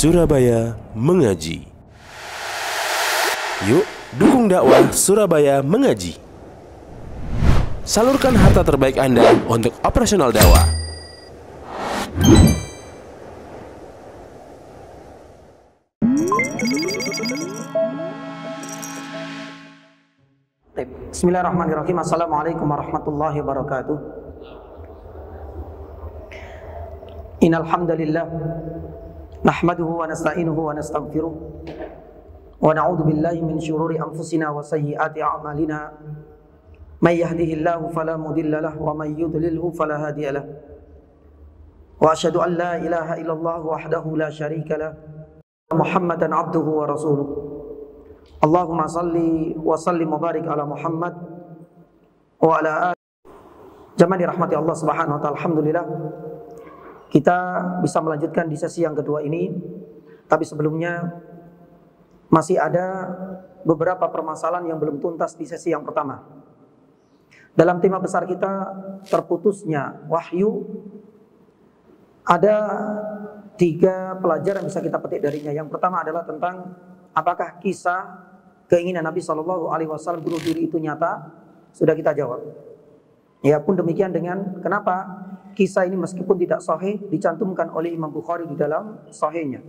Surabaya Mengaji. Yuk, dukung dakwah Surabaya Mengaji. Salurkan harta terbaik Anda untuk operasional dakwah. Bismillahirrahmanirrahim. Assalamualaikum warahmatullahi wabarakatuh. Innal hamdalillah nahmaduhu wa nasta'inuhu wa nastaghfiruh wa na'udzu billahi min shururi anfusina wa sayyiati a'malina. May yahdihillahu fala mudilla lahu wa may yudlilhu fala hadiya lahu. Wa asyhadu an la ilaha illallah wahdahu la syarika lahu wa Muhammadan 'abduhu wa rasuluh. Allahumma salli wa sallim wa barik ala Muhammad wa ala alihi. Jamaah dirahmati Allah Subhanahu wa taala, alhamdulillah kita bisa melanjutkan di sesi yang kedua ini. Tapi sebelumnya masih ada beberapa permasalahan yang belum tuntas di sesi yang pertama. Dalam tema besar kita, terputusnya wahyu, ada 3 pelajaran bisa kita petik darinya. Yang pertama adalah tentang apakah kisah keinginan Nabi SAW bunuh diri itu nyata? Sudah kita jawab. Ya pun demikian dengan kenapa kisah ini meskipun tidak sahih dicantumkan oleh Imam Bukhari di dalam sahihnya.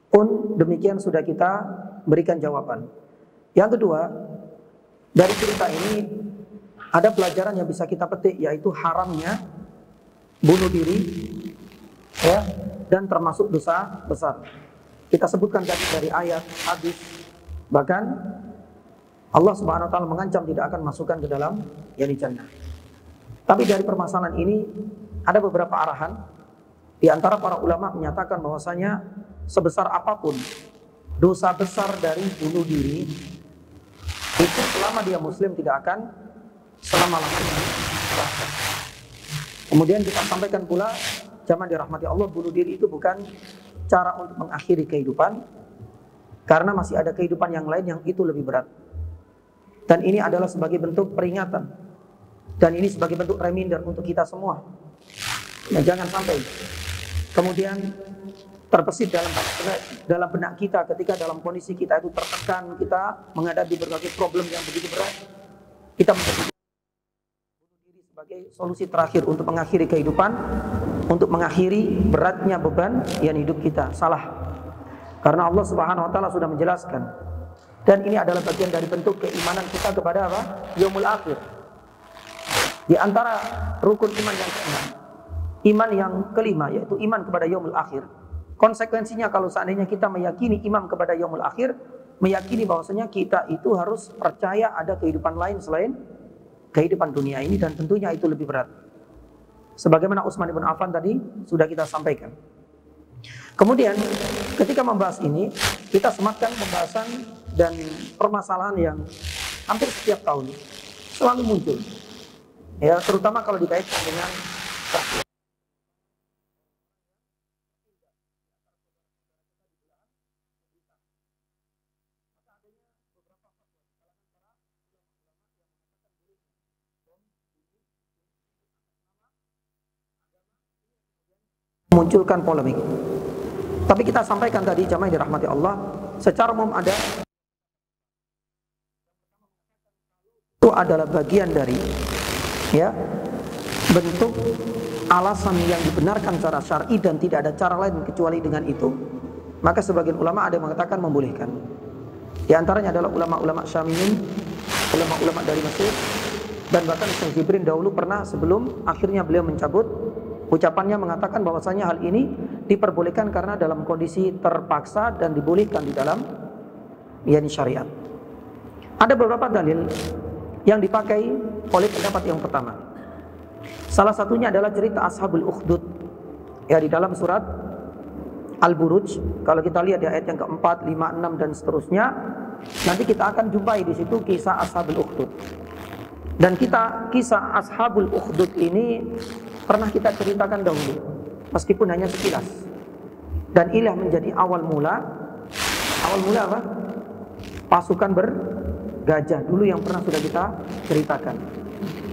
Pun demikian sudah kita berikan jawaban. Yang kedua, dari cerita ini ada pelajaran yang bisa kita petik, yaitu haramnya bunuh diri, ya, dan termasuk dosa besar. Kita sebutkan tadi dari ayat, hadis, bahkan Allah Subhanahu wa taala mengancam tidak akan masukkan ke dalam jannah. Tapi dari permasalahan ini ada beberapa arahan. Di antara para ulama menyatakan bahwasanya sebesar apapun dosa besar dari bunuh diri itu selama dia muslim tidak akan selama-lamanya neraka. Kemudian kita sampaikan pula, jamaah dirahmati Allah, bunuh diri itu bukan cara untuk mengakhiri kehidupan, karena masih ada kehidupan yang lain yang itu lebih berat. Dan ini adalah sebagai bentuk peringatan, dan ini sebagai bentuk reminder untuk kita semua. Nah, jangan sampai kemudian terbesit dalam benak kita ketika dalam kondisi kita itu tertekan, kita menghadapi berbagai problem yang begitu berat, kita menjadi bunuh diri sebagai solusi terakhir untuk mengakhiri kehidupan, untuk mengakhiri beratnya beban yang hidup kita. Salah. Karena Allah Subhanahu wa taala sudah menjelaskan. Dan ini adalah bagian dari bentuk keimanan kita kepada apa? Yaumul akhir. Di antara rukun iman yang keenam, iman yang kelima, yaitu iman kepada yaumul akhir. Konsekuensinya kalau seandainya kita meyakini iman kepada yaumul akhir, meyakini bahwasanya kita itu harus percaya ada kehidupan lain selain kehidupan dunia ini, dan tentunya itu lebih berat. Sebagaimana Utsman bin Affan tadi sudah kita sampaikan. Kemudian ketika membahas ini, kita sematkan pembahasan dan permasalahan yang hampir setiap tahun selalu muncul. Ya, terutama kalau dikaitkan dengan memunculkan polemik. Tapi kita sampaikan tadi, jamaah yang dirahmati Allah, secara umum ada itu adalah bagian dari, ya, bentuk alasan yang dibenarkan secara syar'i dan tidak ada cara lain kecuali dengan itu. Maka sebagian ulama ada yang mengatakan membolehkan. Di antaranya adalah ulama-ulama Syamiyin, ulama-ulama dari Mesir, dan bahkan Syekh Jibrin dahulu pernah sebelum akhirnya beliau mencabut ucapannya mengatakan bahwasanya hal ini diperbolehkan karena dalam kondisi terpaksa dan dibolehkan di dalam yakni syariat. Ada beberapa dalil yang dipakai oleh pendapat yang pertama. Salah satunya adalah cerita Ashabul Ukhdud, ya, di dalam surat Al-Buruj. Kalau kita lihat di ayat yang keempat, 5, 6 dan seterusnya, nanti kita akan jumpai di situ kisah Ashabul Ukhdud. Dan kisah Ashabul Ukhdud ini pernah kita ceritakan dahulu, meskipun hanya sekilas. Dan inilah menjadi awal mula apa? Pasukan bergajah dulu yang pernah sudah kita ceritakan.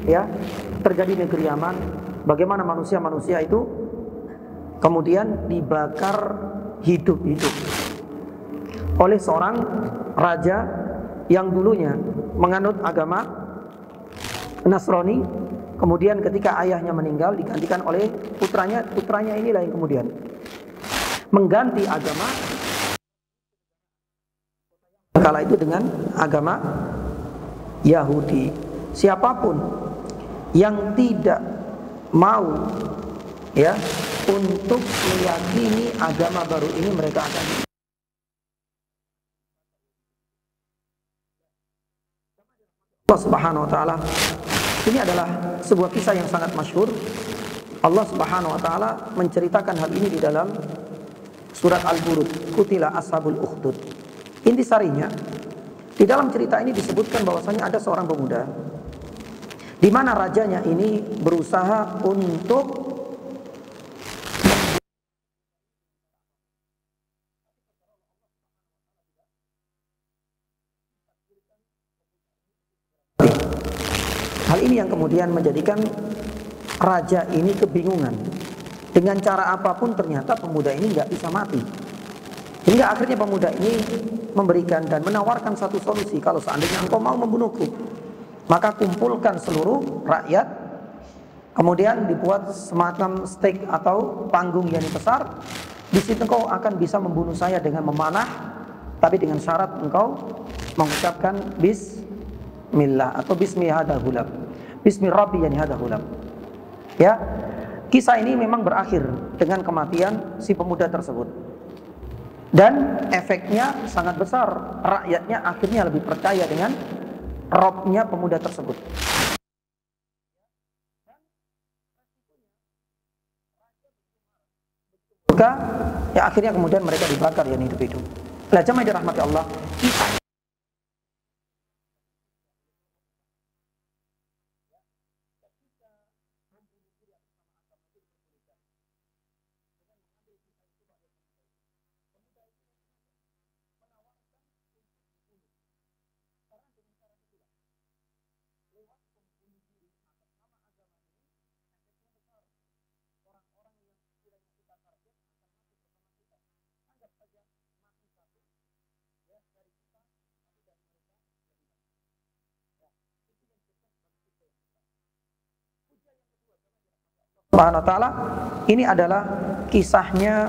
Ya, terjadi negeri Yaman, bagaimana manusia-manusia itu kemudian dibakar hidup-hidup oleh seorang raja yang dulunya menganut agama Nasrani, kemudian ketika ayahnya meninggal digantikan oleh putranya. Putranya inilah yang kemudian mengganti agama kala itu dengan agama Yahudi. Siapapun yang tidak mau ya untuk meyakini agama baru ini, mereka akan Allah Subhanahu wa taala. Ini adalah sebuah kisah yang sangat masyhur. Allah Subhanahu wa taala menceritakan hal ini di dalam surat Al-Buruj, Qutila ashabul ukhdud. Intisarinya, di dalam cerita ini disebutkan bahwasanya ada seorang pemuda di mana rajanya ini berusaha untuk hal ini yang kemudian menjadikan raja ini kebingungan. Dengan cara apapun ternyata pemuda ini nggak bisa mati. Hingga akhirnya pemuda ini memberikan dan menawarkan satu solusi. Kalau seandainya engkau mau membunuhku, maka kumpulkan seluruh rakyat, kemudian dibuat semacam stake atau panggung yang besar. Di situ engkau akan bisa membunuh saya dengan memanah, tapi dengan syarat engkau mengucapkan Bismillah atau Bismi hadha gulam, Bismi Rabbi yani hadha gulam. Ya, kisah ini memang berakhir dengan kematian si pemuda tersebut. Dan efeknya sangat besar. Rakyatnya akhirnya lebih percaya dengan Robnya pemuda tersebut. Maka ya akhirnya kemudian mereka dibakar yang hidup-hidup. Lah jemaah dirahmati Allah, kisah Subhanahu wa ta'ala, ini adalah kisahnya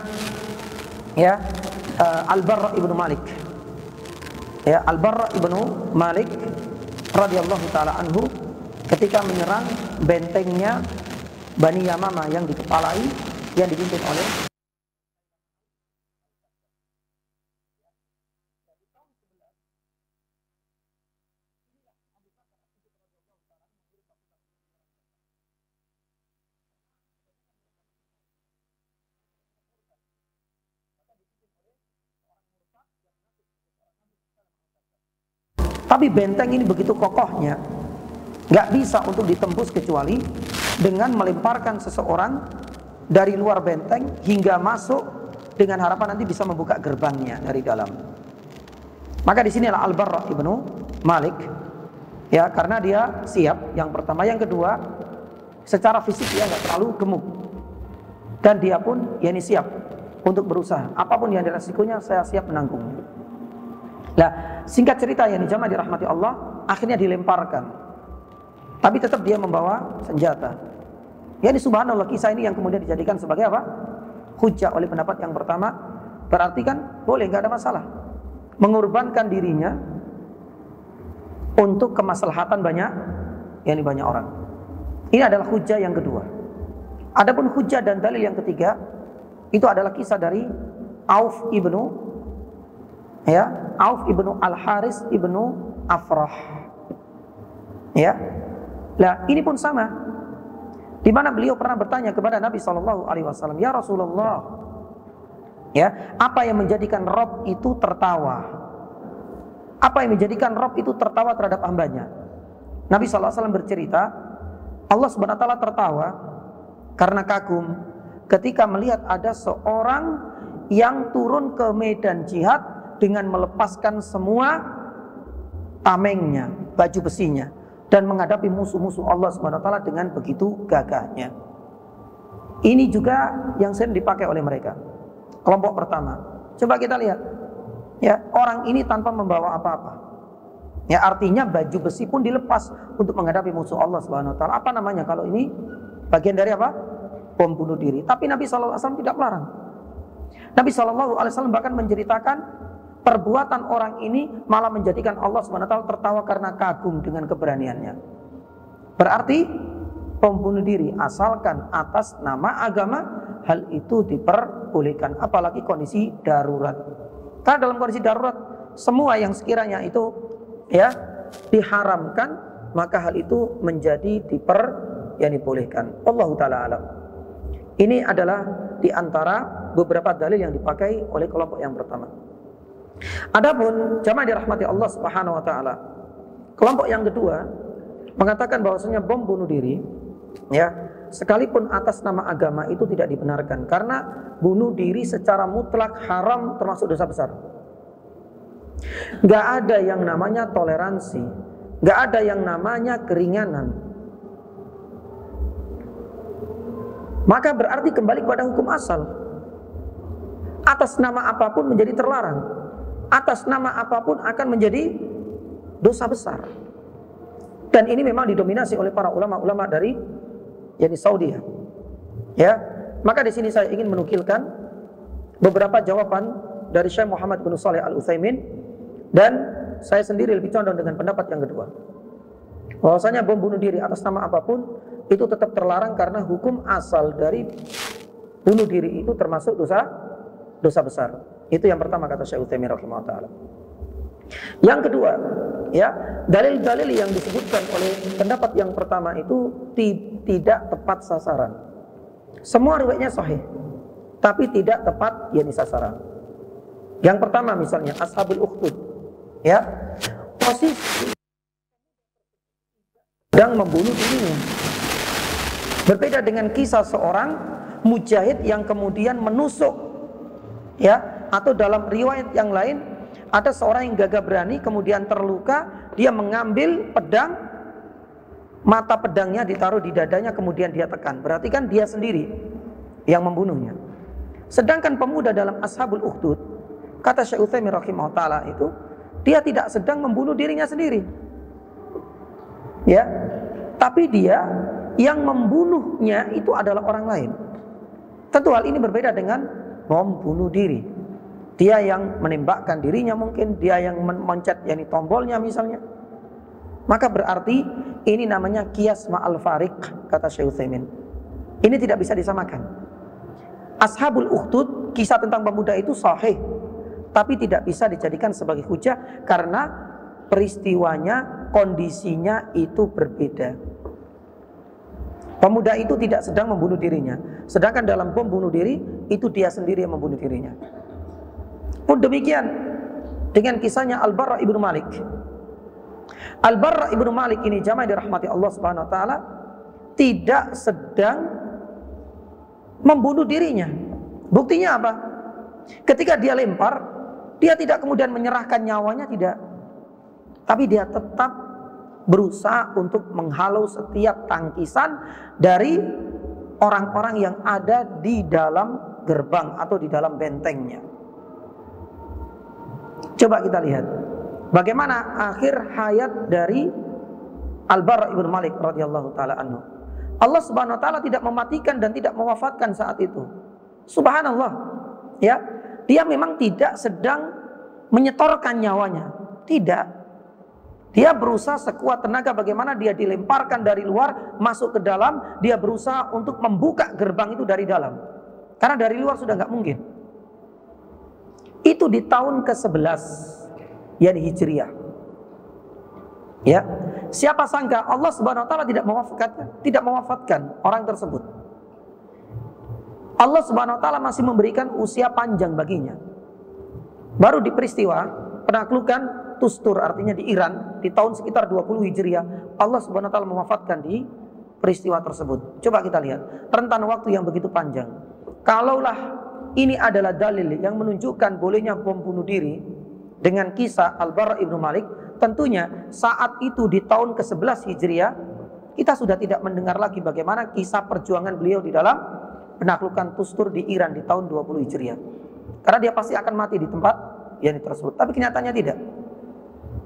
ya Al-Barra ibnu Malik. Ya, Al-Barra ibnu Malik radhiyallahu taala anhu ketika menyerang bentengnya Bani Yamamah yang dikepalai, yang dipimpin oleh tapi benteng ini begitu kokohnya, nggak bisa untuk ditembus kecuali dengan melemparkan seseorang dari luar benteng hingga masuk dengan harapan nanti bisa membuka gerbangnya dari dalam. Maka di sinilah Al-Barra ibnu Malik, ya, karena dia siap. Yang pertama, yang kedua, secara fisik dia nggak terlalu gemuk, dan dia pun ya ini siap untuk berusaha. Apapun yang diresikonya, saya siap menanggung. Nah, singkat cerita yang dijamaah dirahmati Allah, akhirnya dilemparkan. Tapi tetap dia membawa senjata. Ya ini subhanallah, kisah ini yang kemudian dijadikan sebagai apa? Hujjah oleh pendapat yang pertama. Berarti kan boleh, nggak ada masalah mengorbankan dirinya untuk kemaslahatan banyak, yakni banyak orang. Ini adalah hujjah yang kedua. Adapun hujjah dan dalil yang ketiga, itu adalah kisah dari Auf ibnu Al-Haris ibnu Afrah. Ya, lah ini pun sama, di mana beliau pernah bertanya kepada Nabi SAW, ya Rasulullah, ya, apa yang menjadikan Rabb itu tertawa? Apa yang menjadikan Rabb itu tertawa terhadap hambanya? Nabi SAW bercerita, Allah SWT tertawa karena kagum ketika melihat ada seorang yang turun ke medan jihad dengan melepaskan semua tamengnya, baju besinya, dan menghadapi musuh-musuh Allah SWT dengan begitu gagahnya. Ini juga yang sering dipakai oleh mereka. Kelompok pertama. Coba kita lihat. Ya, orang ini tanpa membawa apa-apa. Ya, artinya baju besi pun dilepas untuk menghadapi musuh Allah Subhanahu wa taala. Apa namanya kalau ini? Bagian dari apa? Bom bunuh diri. Tapi Nabi sallallahu alaihi wasallam tidak melarang. Nabi sallallahu alaihi wasallam bahkan menceritakan perbuatan orang ini malah menjadikan Allah Subhanahu wa taala tertawa karena kagum dengan keberaniannya. Berarti bom bunuh diri asalkan atas nama agama, hal itu diperbolehkan, apalagi kondisi darurat. Karena dalam kondisi darurat semua yang sekiranya itu ya diharamkan, maka hal itu menjadi yang dibolehkan. Wallahu taala alam. Ini adalah di antara beberapa dalil yang dipakai oleh kelompok yang pertama. Adapun jamaah dirahmati Allah Subhanahu wa taala, kelompok yang kedua mengatakan bahwasanya bom bunuh diri ya, sekalipun atas nama agama itu tidak dibenarkan, karena bunuh diri secara mutlak haram, termasuk dosa besar. Gak ada yang namanya toleransi, gak ada yang namanya keringanan. Maka berarti kembali kepada hukum asal. Atas nama apapun menjadi terlarang, atas nama apapun akan menjadi dosa besar. Dan ini memang didominasi oleh para ulama-ulama dari Saudi ya. Maka di sini saya ingin menukilkan beberapa jawaban dari Syekh Muhammad bin Shalih Al-Utsaimin, dan saya sendiri lebih condong dengan pendapat yang kedua, bahwasanya bom bunuh diri atas nama apapun itu tetap terlarang, karena hukum asal dari bunuh diri itu termasuk dosa besar. Itu yang pertama kata Syekh Utsaimin rahimahullah taala. Yang kedua, ya, dalil-dalil yang disebutkan oleh pendapat yang pertama itu tidak tepat sasaran. Semua riwayatnya sahih, tapi tidak tepat sasaran. Yang pertama misalnya Ashabul Ukhdud, ya, posisi sedang membunuh dirinya. Berbeda dengan kisah seorang mujahid yang kemudian menusuk, ya, atau dalam riwayat yang lain ada seorang yang gagah berani kemudian terluka, dia mengambil pedang, mata pedangnya ditaruh di dadanya kemudian dia tekan. Berarti kan dia sendiri yang membunuhnya. Sedangkan pemuda dalam Ashabul Ukhdud, kata Syekh Utsaimin rahimahullah taala, itu dia tidak sedang membunuh dirinya sendiri. Ya, tapi dia yang membunuhnya itu adalah orang lain. Tentu hal ini berbeda dengan bom bunuh diri. Dia yang menembakkan dirinya, mungkin dia yang mencet tombolnya misalnya. Maka berarti ini namanya qiyas ma'al fariq, kata Syekh Utsaimin. Ini tidak bisa disamakan. Ashabul Ukhdud, kisah tentang pemuda itu sahih, tapi tidak bisa dijadikan sebagai hujah karena peristiwanya, kondisinya itu berbeda. Pemuda itu tidak sedang membunuh dirinya, sedangkan dalam bom bunuh diri itu dia sendiri yang membunuh dirinya. Pun demikian dengan kisahnya Al-Barra ibnu Malik. Al-Barra ibnu Malik ini jamaah dirahmati Allah Subhanahu wa taala tidak sedang membunuh dirinya. Buktinya apa? Ketika dia lempar, dia tidak kemudian menyerahkan nyawanya, tidak. Tapi dia tetap berusaha untuk menghalau setiap tangkisan dari orang-orang yang ada di dalam gerbang atau di dalam bentengnya. Coba kita lihat bagaimana akhir hayat dari Al-Barra ibnu Malik radhiyallahu taala anhu. Allah Subhanahu wa taala tidak mematikan dan tidak mewafatkan saat itu. Subhanallah. Ya, dia memang tidak sedang menyetorkan nyawanya. Tidak. Dia berusaha sekuat tenaga bagaimana dia dilemparkan dari luar masuk ke dalam, dia berusaha untuk membuka gerbang itu dari dalam. Karena dari luar sudah nggak mungkin. Itu di tahun ke-11 Hijriah. Ya. Siapa sangka Allah Subhanahu wa taala tidak mewafatkan orang tersebut. Allah Subhanahu wa taala masih memberikan usia panjang baginya. Baru di peristiwa penaklukan Tustur, artinya di Iran, di tahun sekitar 20 Hijriah, Allah Subhanahu wa taala mewafatkan di peristiwa tersebut. Coba kita lihat rentan waktu yang begitu panjang. Kalaulah ini adalah dalil yang menunjukkan bolehnya bom bunuh diri dengan kisah Al-Barra ibnu Malik, tentunya saat itu di tahun ke-11 Hijriah kita sudah tidak mendengar lagi bagaimana kisah perjuangan beliau di dalam penaklukan Tustur di Iran di tahun 20 Hijriah. Karena dia pasti akan mati di tempat yang tersebut. Tapi kenyataannya tidak.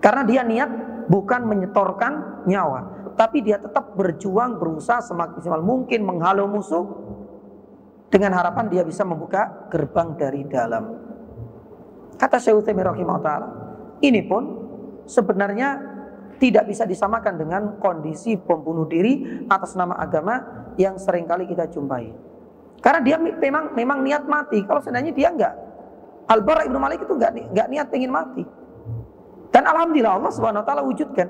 Karena dia niat bukan menyetorkan nyawa, tapi dia tetap berjuang, berusaha semaksimal mungkin menghalau musuh dengan harapan dia bisa membuka gerbang dari dalam. Kata Syekh Utsaimin rahimahullah, ini pun sebenarnya tidak bisa disamakan dengan kondisi bom bunuh diri atas nama agama yang seringkali kita jumpai. Karena dia memang niat mati. Kalau seandainya dia enggak, Al-Bara ibnu Malik itu enggak niat pengen mati. Dan alhamdulillah Allah Subhanahu wa taala wujudkan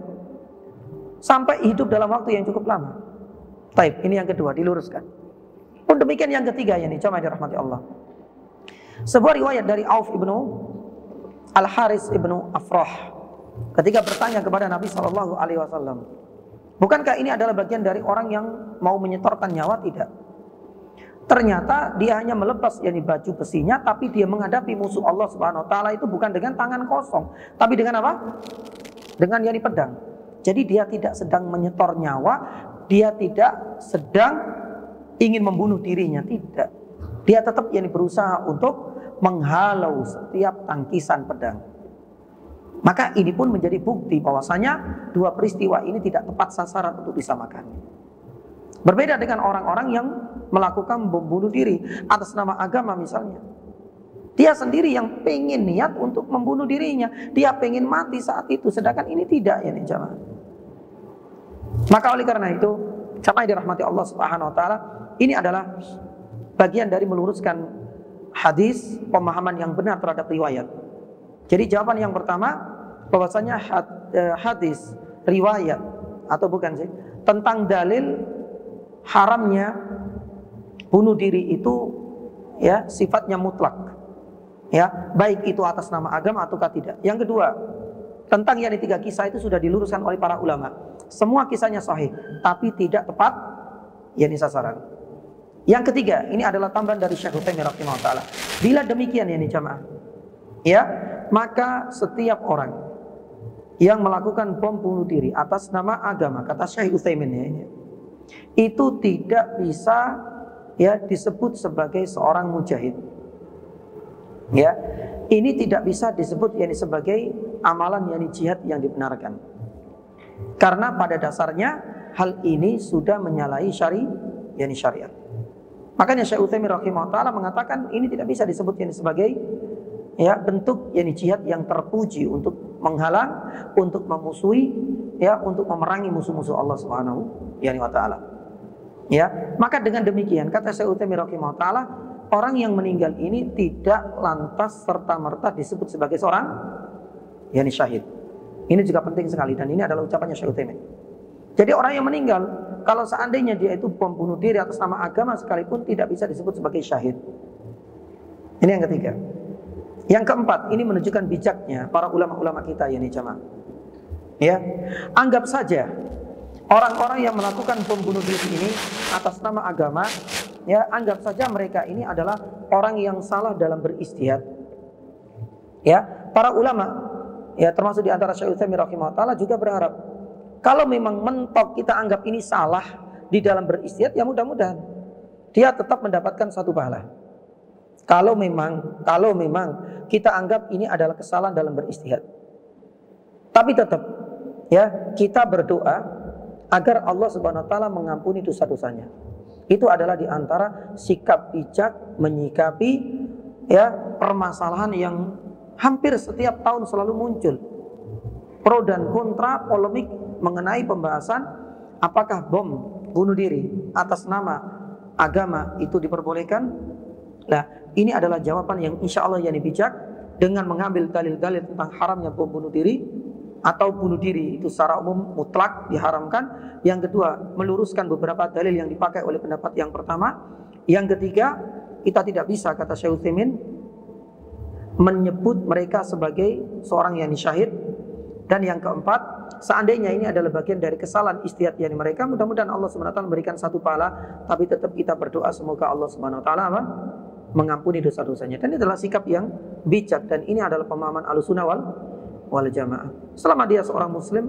sampai hidup dalam waktu yang cukup lama. Taib, ini yang kedua, diluruskan. Pun demikian yang ketiga, yakni jamaah dirahmati Allah. Sebuah riwayat dari Auf ibnu Al-Haris ibnu Afrah ketika bertanya kepada Nabi SAW, bukankah ini adalah bagian dari orang yang mau menyetorkan nyawa? Tidak. Ternyata dia hanya melepas baju besinya, tapi dia menghadapi musuh Allah Subhanahu wa taala itu bukan dengan tangan kosong, tapi dengan apa? Dengan pedang. Jadi dia tidak sedang menyetor nyawa, dia tidak sedang ingin membunuh dirinya, tidak. Dia tetap berusaha untuk menghalau setiap tangkisan pedang. Maka ini pun menjadi bukti bahwasanya dua peristiwa ini tidak tepat sasaran untuk disamakan. Berbeda dengan orang-orang yang melakukan bom bunuh diri atas nama agama misalnya. Dia sendiri yang pengen niat untuk membunuh dirinya, dia pengen mati saat itu, sedangkan ini tidak, ya jamaah. Maka oleh karena itu, jamaah dirahmati Allah Subhanahu wa taala, ini adalah bagian dari meluruskan hadis, pemahaman yang benar terhadap riwayat. Jadi jawaban yang pertama, bahwasanya hadis riwayat atau bukan sih, tentang dalil haramnya bunuh diri itu sifatnya mutlak, baik itu atas nama agama ataukah tidak. Yang kedua, tentang tiga kisah itu sudah diluruskan oleh para ulama. Semua kisahnya sahih, tapi tidak tepat sasaran. Yang ketiga, ini adalah tambahan dari Syekh Utsaimin rahimahullah. Bila demikian jamaah, maka setiap orang yang melakukan bom bunuh diri atas nama agama, kata Syekh Utsaimin itu tidak bisa disebut sebagai seorang mujahid. Ini tidak bisa disebut sebagai amalan jihad yang dibenarkan. Karena pada dasarnya hal ini sudah menyalahi syariat. Makanya Syekh Utsaimin rahimahullah mengatakan ini tidak bisa disebut sebagai bentuk jihad yang terpuji untuk menghalang, untuk memusuhi, untuk memerangi musuh-musuh Allah Subhanahu wa taala. Maka dengan demikian kata Syekh Utsaimin rahimahullah, orang yang meninggal ini tidak lantas serta-merta disebut sebagai seorang syahid. Ini juga penting sekali dan ini adalah ucapannya Syekh Utsaimin. Jadi orang yang meninggal, kalau seandainya dia itu bom bunuh diri atas nama agama sekalipun, tidak bisa disebut sebagai syahid. Ini yang ketiga. Yang keempat, ini menunjukkan bijaknya para ulama-ulama kita jamaah. Anggap saja orang-orang yang melakukan bom bunuh diri ini atas nama agama, anggap saja mereka ini adalah orang yang salah dalam beristihad. Para ulama termasuk di antara Syekh Utsaimin rahimahullah juga berharap kalau memang mentok kita anggap ini salah di dalam beristihad, mudah-mudahan dia tetap mendapatkan satu pahala. Kalau memang kita anggap ini adalah kesalahan dalam beristihad, tapi tetap kita berdoa agar Allah Subhanahu wa taala mengampuni dosa-dosanya. Itu adalah di antara sikap bijak menyikapi permasalahan yang hampir setiap tahun selalu muncul. Pro dan kontra, polemik mengenai pembahasan apakah bom bunuh diri atas nama agama itu diperbolehkan. Nah, ini adalah jawaban yang insya Allah bijak dengan mengambil dalil-dalil tentang haramnya bom bunuh diri atau bunuh diri itu secara umum mutlak diharamkan. Yang kedua, meluruskan beberapa dalil yang dipakai oleh pendapat yang pertama. Yang ketiga, kita tidak bisa, kata Syekh Utsaimin, menyebut mereka sebagai seorang yang syahid. Dan yang keempat, seandainya ini adalah bagian dari kesalahan istihad mereka, mudah-mudahan Allah Subhanahu wa taala memberikan satu pahala, tapi tetap kita berdoa semoga Allah Subhanahu wa taala mengampuni dosa-dosanya. Dan ini adalah sikap yang bijak dan ini adalah pemahaman Ahlussunnah wal Jamaah. Selama dia seorang muslim,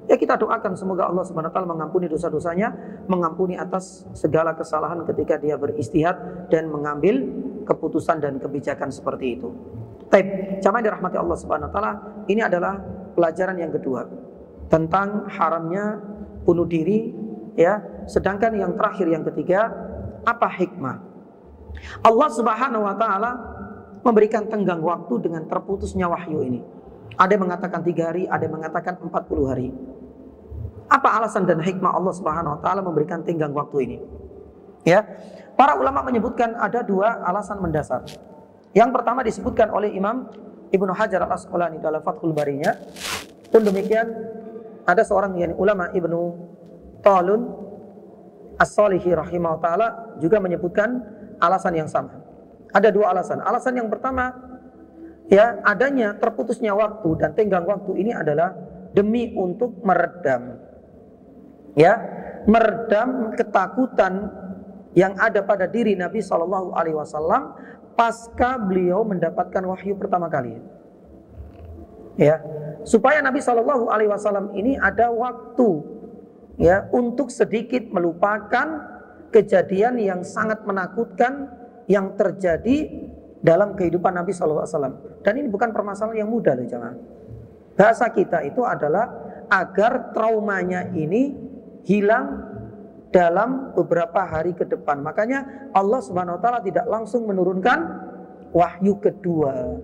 kita doakan semoga Allah Subhanahu wa taala mengampuni dosa-dosanya, mengampuni atas segala kesalahan ketika dia beristihad dan mengambil keputusan dan kebijakan seperti itu. Taib, jamaah dirahmati Allah Subhanahu wa taala, ini adalah pelajaran yang kedua tentang haramnya bunuh diri, ya. Sedangkan yang terakhir, yang ketiga, apa hikmah? Allah Subhanahu wa taala memberikan tenggang waktu dengan terputusnya wahyu ini. Ada yang mengatakan 3 hari, ada yang mengatakan 40 hari. Apa alasan dan hikmah Allah Subhanahu wa taala memberikan tenggang waktu ini? Ya. Para ulama menyebutkan ada 2 alasan mendasar. Yang pertama disebutkan oleh Imam Ibnu Hajar Al-Asqalani dalam Fathul Barinya. Pun demikian ada seorang ulama Ibnu Talun As-Salihi rahimahullah ta'ala juga menyebutkan alasan yang sama. Ada 2 alasan. Alasan yang pertama, ya, adanya terputusnya waktu dan tenggang waktu ini adalah demi untuk meredam, ya, meredam ketakutan yang ada pada diri Nabi Shallallahu Alaihi Wasallam pasca beliau mendapatkan wahyu pertama kali, ya, supaya Nabi Shallallahu Alaihi Wasallam ini ada waktu, ya, untuk sedikit melupakan kejadian yang sangat menakutkan yang terjadi dalam kehidupan Nabi Shallallahu Alaihi Wasallam. Dan ini bukan permasalahan yang mudah loh jemaah. Bahasa kita itu adalah agar traumanya ini hilang dalam beberapa hari ke depan. Makanya Allah Subhanahu wa taala tidak langsung menurunkan wahyu kedua.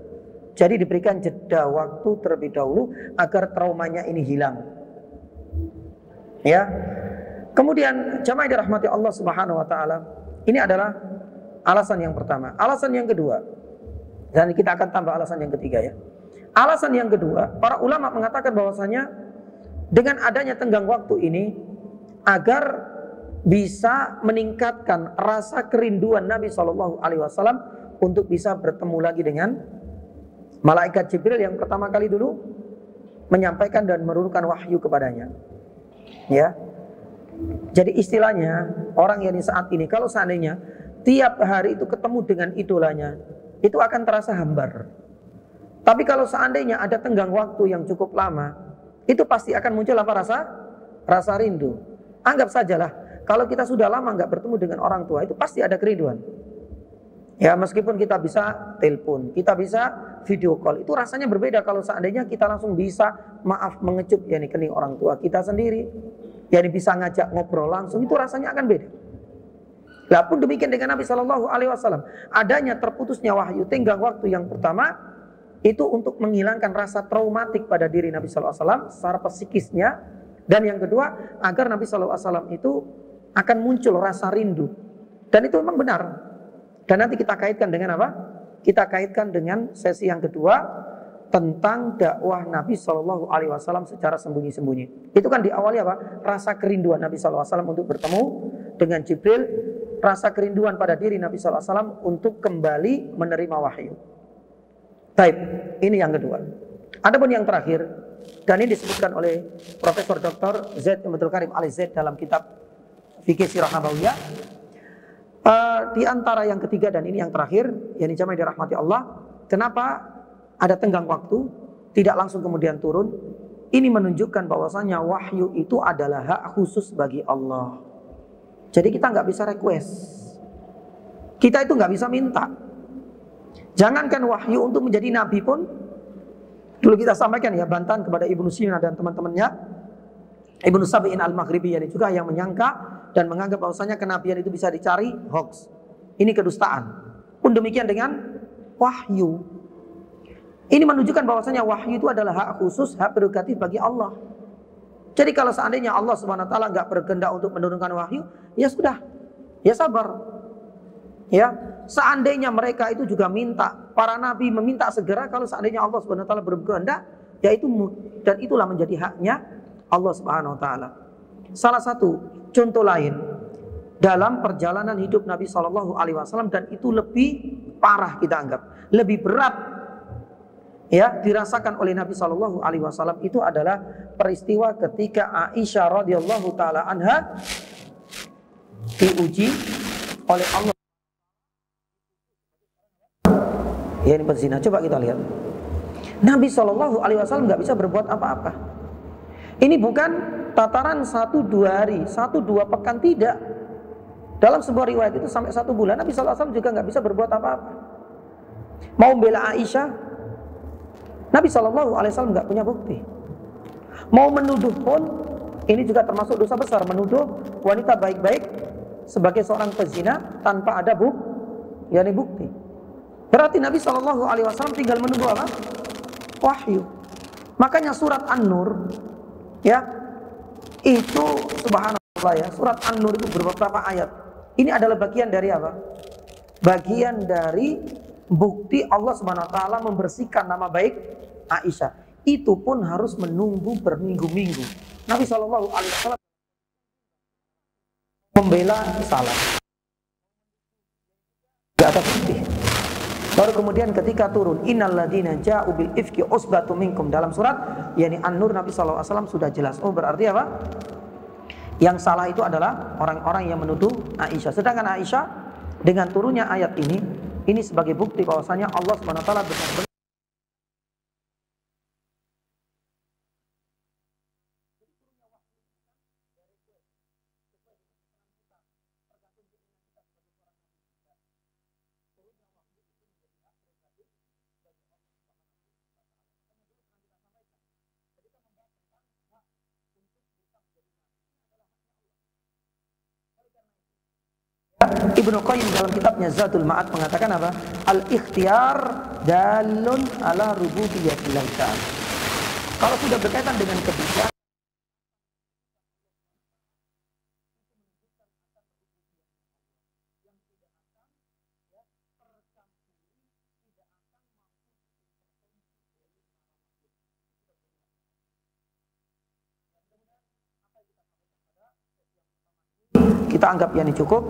Jadi diberikan jeda waktu terlebih dahulu agar traumanya ini hilang. Ya. Kemudian jamaah dirahmati Allah Subhanahu wa taala, ini adalah alasan yang pertama. Alasan yang kedua, dan kita akan tambah alasan yang ketiga, ya. Alasan yang kedua, para ulama mengatakan bahwasanya dengan adanya tenggang waktu ini agar bisa meningkatkan rasa kerinduan Nabi Shallallahu Alaihi Wasallam untuk bisa bertemu lagi dengan malaikat Jibril yang pertama kali dulu menyampaikan dan menurunkan wahyu kepadanya. Ya, jadi istilahnya orang yang saat ini kalau seandainya tiap hari itu ketemu dengan idolanya, itu akan terasa hambar. Tapi kalau seandainya ada tenggang waktu yang cukup lama, itu pasti akan muncul apa rasa rindu. Anggap sajalah kalau kita sudah lama nggak bertemu dengan orang tua, itu pasti ada kerinduan. Ya, meskipun kita bisa telepon, kita bisa video call, itu rasanya berbeda kalau seandainya kita langsung bisa mengecup ya kening orang tua kita sendiri, ya bisa ngajak ngobrol langsung, itu rasanya akan beda. Lah pun demikian dengan Nabi Shallallahu Alaihi Wasallam, adanya terputusnya wahyu tenggang waktu yang pertama itu untuk menghilangkan rasa traumatik pada diri Nabi Shallallahu Alaihi Wasallam secara psikisnya, dan yang kedua agar Nabi Shallallahu Alaihi Wasallam itu akan muncul rasa rindu. Dan itu memang benar. Dan nanti kita kaitkan dengan apa? Kita kaitkan dengan sesi yang kedua tentang dakwah Nabi Shallallahu Alaihi Wasallam secara sembunyi-sembunyi. Itu kan diawali apa? Rasa kerinduan Nabi Shallallahu Alaihi Wasallam untuk bertemu dengan Jibril, rasa kerinduan pada diri Nabi Shallallahu Alaihi Wasallam untuk kembali menerima wahyu. Baik, ini yang kedua. Adapun yang terakhir, dan ini disebutkan oleh Profesor Dr. Zaid Abdul Karim Al-Zaid dalam kitab Fikih Sirah Nabawiyah. Di antara yang ketiga dan ini yang terakhir, yakni jamaah dirahmati Allah, kenapa ada tenggang waktu, tidak langsung kemudian turun? Ini menunjukkan bahwasanya wahyu itu adalah hak khusus bagi Allah. Jadi kita nggak bisa request, kita itu nggak bisa minta. Jangankan wahyu untuk menjadi nabi pun, dulu kita sampaikan ya bantahan kepada Ibnu Sina dan teman-temannya, Ibnu Sabi'in Al-Maghribi ini juga yang menyangka dan menganggap bahwasanya kenabian itu bisa dicari hoax. Ini kedustaan. Pun demikian dengan wahyu. Ini menunjukkan bahwasanya wahyu itu adalah hak khusus, hak prerogatif bagi Allah. Jadi kalau seandainya Allah Subhanahu wa taala enggak berkehendak untuk menurunkan wahyu, ya sudah. Ya sabar. Ya, seandainya mereka itu juga minta, para nabi meminta segera, kalau seandainya Allah Subhanahu wa taala berkehendak, ya itu, dan itulah menjadi haknya Allah Subhanahu wa taala. Salah satu contoh lain dalam perjalanan hidup Nabi Shallallahu Alaihi Wasallam, dan itu lebih parah kita anggap, lebih berat ya dirasakan oleh Nabi Shallallahu Alaihi Wasallam, itu adalah peristiwa ketika Aisyah radhiyallahu taala anha diuji oleh Allah. Ya ini penzina, coba kita lihat. Nabi Shallallahu Alaihi Wasallam nggak bisa berbuat apa-apa. Ini bukan tataran 1-2 hari, 1-2 pekan, tidak. Dalam sebuah riwayat itu sampai 1 bulan Nabi SAW juga nggak bisa berbuat apa-apa. Mau bela Aisyah, Nabi SAW nggak punya bukti. Mau menuduh pun, ini juga termasuk dosa besar, menuduh wanita baik-baik sebagai seorang pezina tanpa ada bukti. Berarti Nabi SAW tinggal menunggu apa? Wahyu. Makanya surat An-Nur, ya, itu subhanallah ya, surat An-Nur itu beberapa ayat. Ini adalah bagian dari apa? Bagian dari bukti Allah Subhanahu wa taala membersihkan nama baik Aisyah. Itu pun harus menunggu berminggu-minggu. Nabi SAW membela salah. Gak ada bukti. Baru kemudian ketika turun innalladzina ja'u bil ifki usbatum minkum, dalam surat yakni An-Nur, Nabi SAW sudah jelas. Oh, berarti apa? Yang salah itu adalah orang-orang yang menuduh Aisyah. Sedangkan Aisyah dengan turunnya ayat ini sebagai bukti bahwasanya Allah SWT benar-benar Ibnu Qayyim dalam kitabnya Zadul Ma'ad mengatakan apa? Al-ikhtiyar dalun ala rububiyatillah ta'ala. Kalau sudah berkaitan dengan kebijakan, kita anggap yang cukup.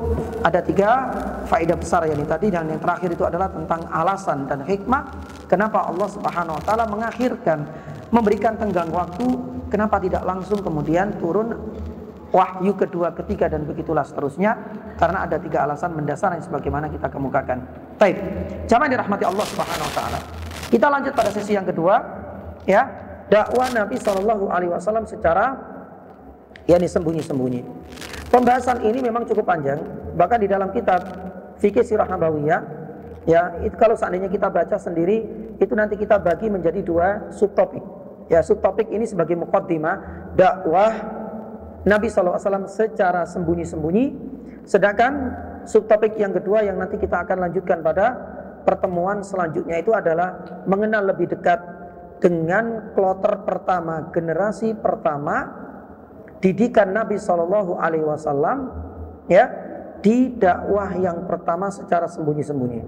Ada 3 faedah besar yang tadi, dan yang terakhir itu adalah tentang alasan dan hikmah kenapa Allah Subhanahu wa taala memberikan tenggang waktu, kenapa tidak langsung kemudian turun wahyu kedua, ketiga, dan begitulah seterusnya. Karena ada 3 alasan mendasar yang sebagaimana kita kemukakan. Baik, jamaah dirahmati Allah Subhanahu wa taala. Kita lanjut pada sesi yang kedua, ya, dakwah Nabi SAW secara yakni sembunyi-sembunyi. Pembahasan ini memang cukup panjang, bahkan di dalam kitab Fikih Sirah Nabawiyah, ya, itu kalau seandainya kita baca sendiri, itu nanti kita bagi menjadi 2 subtopik. Ya, subtopik ini sebagai muqaddimah dakwah Nabi SAW secara sembunyi-sembunyi. Sedangkan subtopik yang kedua yang nanti kita akan lanjutkan pada pertemuan selanjutnya itu adalah mengenal lebih dekat dengan kloter pertama, generasi pertama didikan Nabi SAW, ya, di dakwah yang pertama secara sembunyi-sembunyi.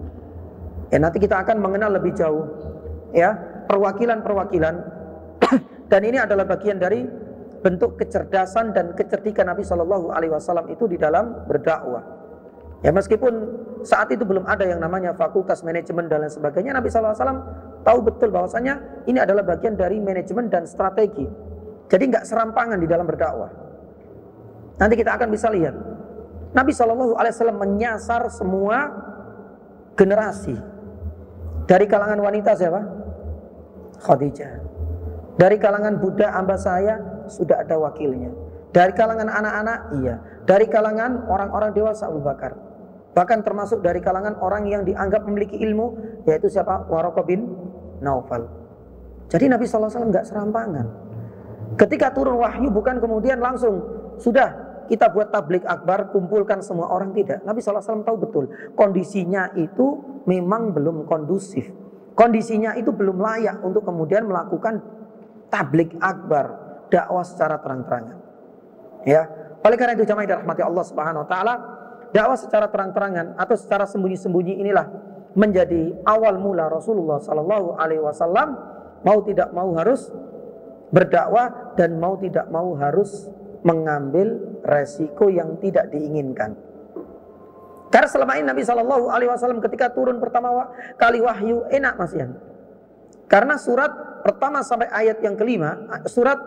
Ya, nanti kita akan mengenal lebih jauh, ya, perwakilan-perwakilan dan ini adalah bagian dari bentuk kecerdasan dan kecerdikan Nabi SAW itu di dalam berdakwah. Ya, meskipun saat itu belum ada yang namanya fakultas manajemen dan lain sebagainya, Nabi SAW tahu betul bahwasanya ini adalah bagian dari manajemen dan strategi. Jadi nggak serampangan di dalam berdakwah. Nanti kita akan bisa lihat Nabi SAW menyasar semua generasi. Dari kalangan wanita siapa? Khadijah. Dari kalangan budak hamba saya sudah ada wakilnya. Dari kalangan anak-anak, iya. Dari kalangan orang-orang dewasa, Abu Bakar. Bahkan termasuk dari kalangan orang yang dianggap memiliki ilmu, yaitu siapa? Waraqah bin Naufal. Jadi Nabi SAW nggak serampangan. Ketika turun wahyu bukan kemudian langsung sudah kita buat tablik akbar, kumpulkan semua orang, tidak. Nabi SAW tahu betul kondisinya itu memang belum kondusif. Kondisinya itu belum layak untuk kemudian melakukan tablik akbar, dakwah secara terang-terangan. Ya, oleh karena itu jamaah dirahmati Allah Subhanahu wa taala, dakwah secara terang-terangan atau secara sembunyi-sembunyi inilah menjadi awal mula Rasulullah sallallahu alaihi wasallam mau tidak mau harus berdakwah dan mau tidak mau harus mengambil resiko yang tidak diinginkan. Karena selama ini Nabi Shallallahu Alaihi Wasallam ketika turun pertama kali wahyu enak Mas Yan. Karena surat pertama sampai ayat yang kelima, surat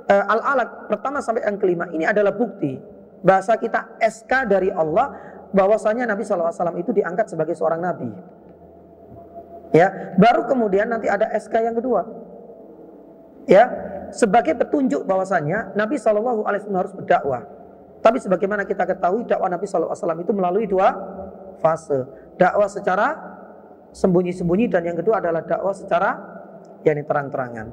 Al-Alaq pertama sampai yang kelima ini adalah bukti bahasa kita SK dari Allah bahwasanya Nabi Shallallahu Alaihi Wasallam itu diangkat sebagai seorang nabi. Ya, baru kemudian nanti ada SK yang kedua. Ya, sebagai petunjuk bahwasanya Nabi Shallallahu Alaihi Wasallam harus berdakwah. Tapi sebagaimana kita ketahui, dakwah Nabi SAW itu melalui dua fase. Dakwah secara sembunyi-sembunyi, dan yang kedua adalah dakwah secara terang-terangan.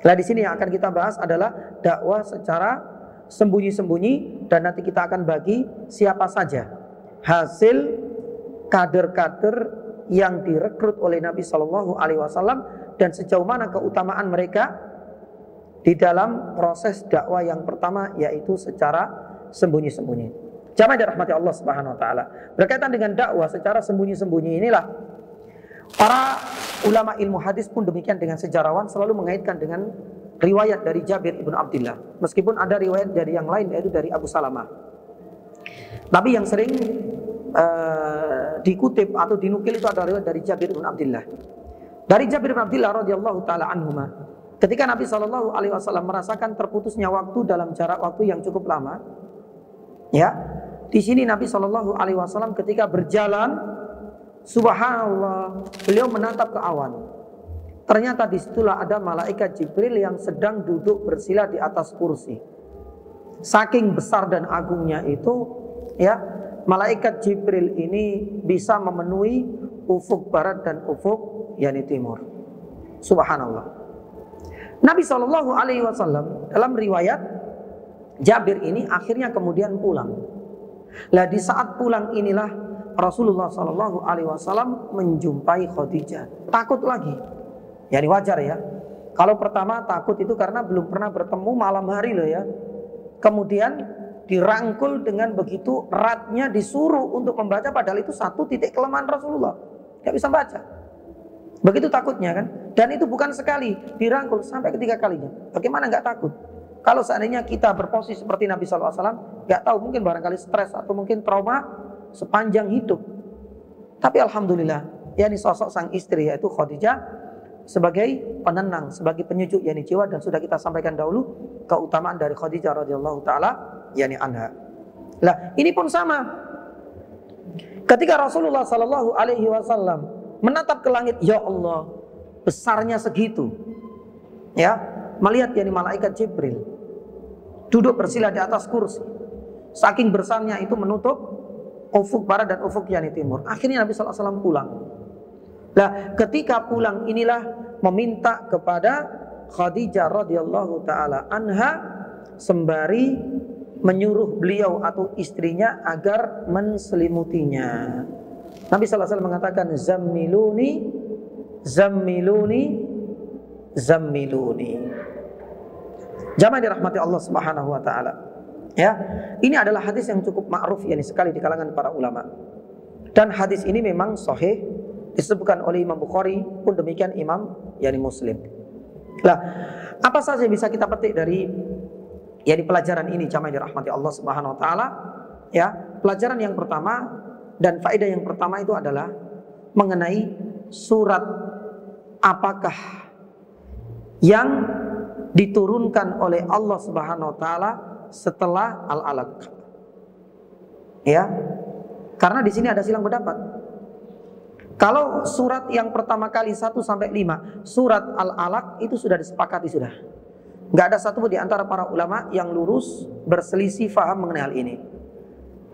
Nah, di sini yang akan kita bahas adalah dakwah secara sembunyi-sembunyi, dan nanti kita akan bagi siapa saja hasil kader-kader yang direkrut oleh Nabi SAW dan sejauh mana keutamaan mereka di dalam proses dakwah yang pertama, yaitu secara sembunyi-sembunyi. Jamaah dirahmati Allah Subhanahu wa taala. Berkaitan dengan dakwah secara sembunyi-sembunyi inilah para ulama ilmu hadis pun demikian dengan sejarawan selalu mengaitkan dengan riwayat dari Jabir ibn Abdullah. Meskipun ada riwayat dari yang lain, yaitu dari Abu Salamah. Tapi yang sering dikutip atau dinukil itu adalah riwayat dari Jabir ibn Abdullah. Dari Jabir ibn Abdullah radhiyallahu taala anhuma, ketika Nabi SAW merasakan terputusnya waktu dalam jarak waktu yang cukup lama, ya, di sini Nabi SAW ketika berjalan, subhanallah, beliau menatap ke awan. Ternyata disitulah ada malaikat Jibril yang sedang duduk bersila di atas kursi. Saking besar dan agungnya itu, ya, malaikat Jibril ini bisa memenuhi ufuk barat dan ufuk timur. Subhanallah. Nabi SAW dalam riwayat Jabir ini akhirnya kemudian pulang. Lah di saat pulang inilah Rasulullah SAW menjumpai Khadijah. Takut lagi. Yani wajar ya. Kalau pertama takut itu karena belum pernah bertemu malam hari loh ya. Kemudian dirangkul dengan begitu eratnya, disuruh untuk membaca, padahal itu satu titik kelemahan Rasulullah, gak bisa baca. Begitu takutnya kan. Dan itu bukan sekali, dirangkul sampai ketiga kalinya. Bagaimana gak takut? Kalau seandainya kita berposisi seperti Nabi SAW, gak tahu, mungkin barangkali stres atau mungkin trauma sepanjang hidup. Tapi alhamdulillah, yakni sosok sang istri yaitu Khadijah sebagai penenang, sebagai penyejuk yakni jiwa, dan sudah kita sampaikan dahulu keutamaan dari Khadijah radhiyallahu taala yakni anha. Lah, ini pun sama. Ketika Rasulullah sallallahu alaihi wasallam menatap ke langit, ya Allah, besarnya segitu. Ya, melihat yakni malaikat Jibril duduk bersila di atas kursi. Saking besarnya itu menutup ufuk barat dan ufuk yakni timur. Akhirnya Nabi sallallahu alaihi wasallam pulang. Nah, ketika pulang inilah meminta kepada Khadijah radhiyallahu taala anha sembari menyuruh beliau atau istrinya agar menselimutinya. Nabi sallallahu alaihi wasallam mengatakan zammiluni zammiluni zammiluni. Jamaah dirahmati Allah Subhanahu wa taala. Ya, ini adalah hadis yang cukup ma'ruf yakni sekali di kalangan para ulama. Dan hadis ini memang sahih, disebutkan oleh Imam Bukhari, pun demikian Imam yakni Muslim. Lah, apa saja yang bisa kita petik dari yakni pelajaran ini jamaah dirahmati Allah Subhanahu wa taala? Ya, pelajaran yang pertama dan faedah yang pertama itu adalah mengenai surat apakah yang diturunkan oleh Allah Subhanahu wa taala setelah Al-Alaq. Ya. Karena di sini ada silang pendapat. Kalau surat yang pertama kali 1 sampai 5, surat Al-Alaq itu sudah disepakati sudah. Enggak ada satu di antara para ulama yang lurus berselisih faham mengenai hal ini.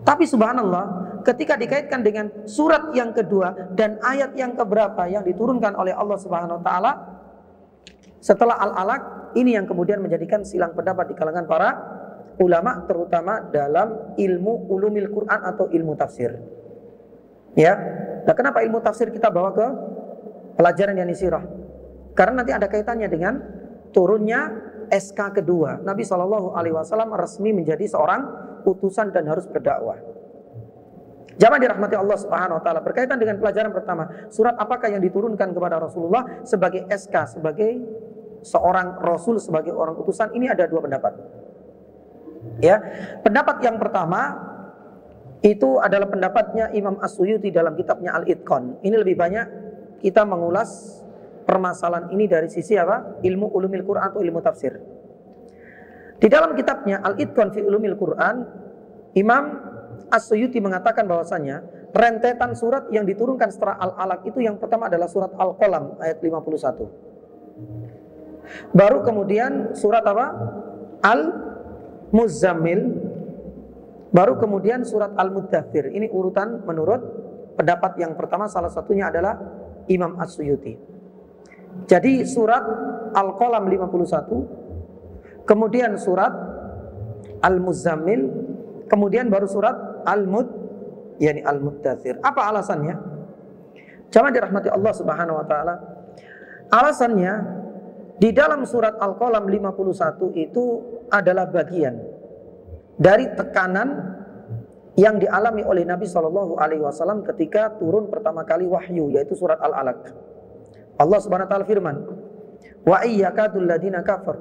Tapi subhanallah, ketika dikaitkan dengan surat yang kedua dan ayat yang keberapa yang diturunkan oleh Allah Subhanahu wa taala setelah Al-Alaq, ini yang kemudian menjadikan silang pendapat di kalangan para ulama, terutama dalam ilmu ulumil Quran atau ilmu tafsir. Ya. Nah, kenapa ilmu tafsir kita bawa ke pelajaran yakni sirah? Karena nanti ada kaitannya dengan turunnya SK kedua. Nabi SAW resmi menjadi seorang utusan dan harus berdakwah. Jamaah dirahmati Allah Subhanahu wa taala, berkaitan dengan pelajaran pertama, surat apakah yang diturunkan kepada Rasulullah sebagai SK, sebagai seorang rasul, sebagai orang utusan? Ini ada dua pendapat. Ya, pendapat yang pertama itu adalah pendapatnya Imam As-Suyuti dalam kitabnya Al-Itqan. Ini lebih banyak kita mengulas permasalahan ini dari sisi apa? Ilmu ulumil Quran atau ilmu tafsir. Di dalam kitabnya Al-Itqan fi ulumil Quran, Imam As-Suyuti mengatakan bahwasanya rentetan surat yang diturunkan setelah Al-Alaq itu yang pertama adalah surat Al-Qalam ayat 51. Baru kemudian surat apa? Al-Muzammil Baru kemudian surat Al-Muddathir. Ini urutan menurut pendapat yang pertama, salah satunya adalah Imam As-Suyuti. Jadi surat Al-Qalam 51, kemudian surat Al-Muzammil, kemudian baru surat Al-Muddathir. Apa alasannya? Jamaah dirahmati Allah Subhanahu wa taala. Alasannya, di dalam surat Al-Qalam 51 itu adalah bagian dari tekanan yang dialami oleh Nabi SAW ketika turun pertama kali wahyu, yaitu surat Al-Alaq. Allah Subhanahu wa taala firman, "Wa iyyakadul ladina kafar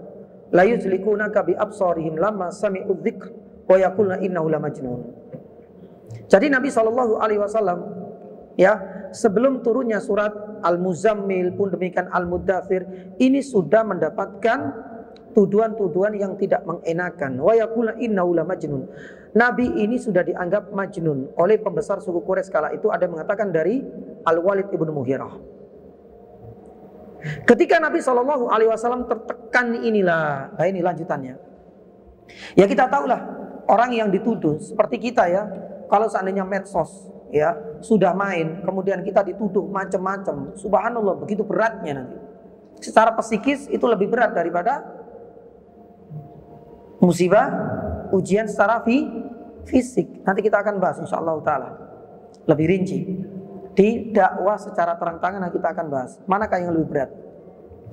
la yuzlikunaka bi absarihim lamma sami'u dzikr wa yaquluna innahu lamajnun." Jadi Nabi SAW ya, sebelum turunnya surat Al-Muzammil pun demikian Al-Muddathir, ini sudah mendapatkan tuduhan-tuduhan yang tidak mengenakan. Wa yaquluna innahu lamajnun. Nabi ini sudah dianggap majnun oleh pembesar suku Quraisy kala itu, ada yang mengatakan dari Al-Walid ibnu Mughirah. Ketika Nabi SAW tertekan inilah, nah ini lanjutannya. Ya kita tahulah orang yang dituduh seperti kita ya, kalau seandainya medsos ya sudah main, kemudian kita dituduh macam-macam, subhanallah begitu beratnya nanti. Secara psikis itu lebih berat daripada musibah ujian secara fisik. Nanti kita akan bahas insyaallah taala lebih rinci. Di dakwah secara terang-terangan kita akan bahas manakah yang lebih berat,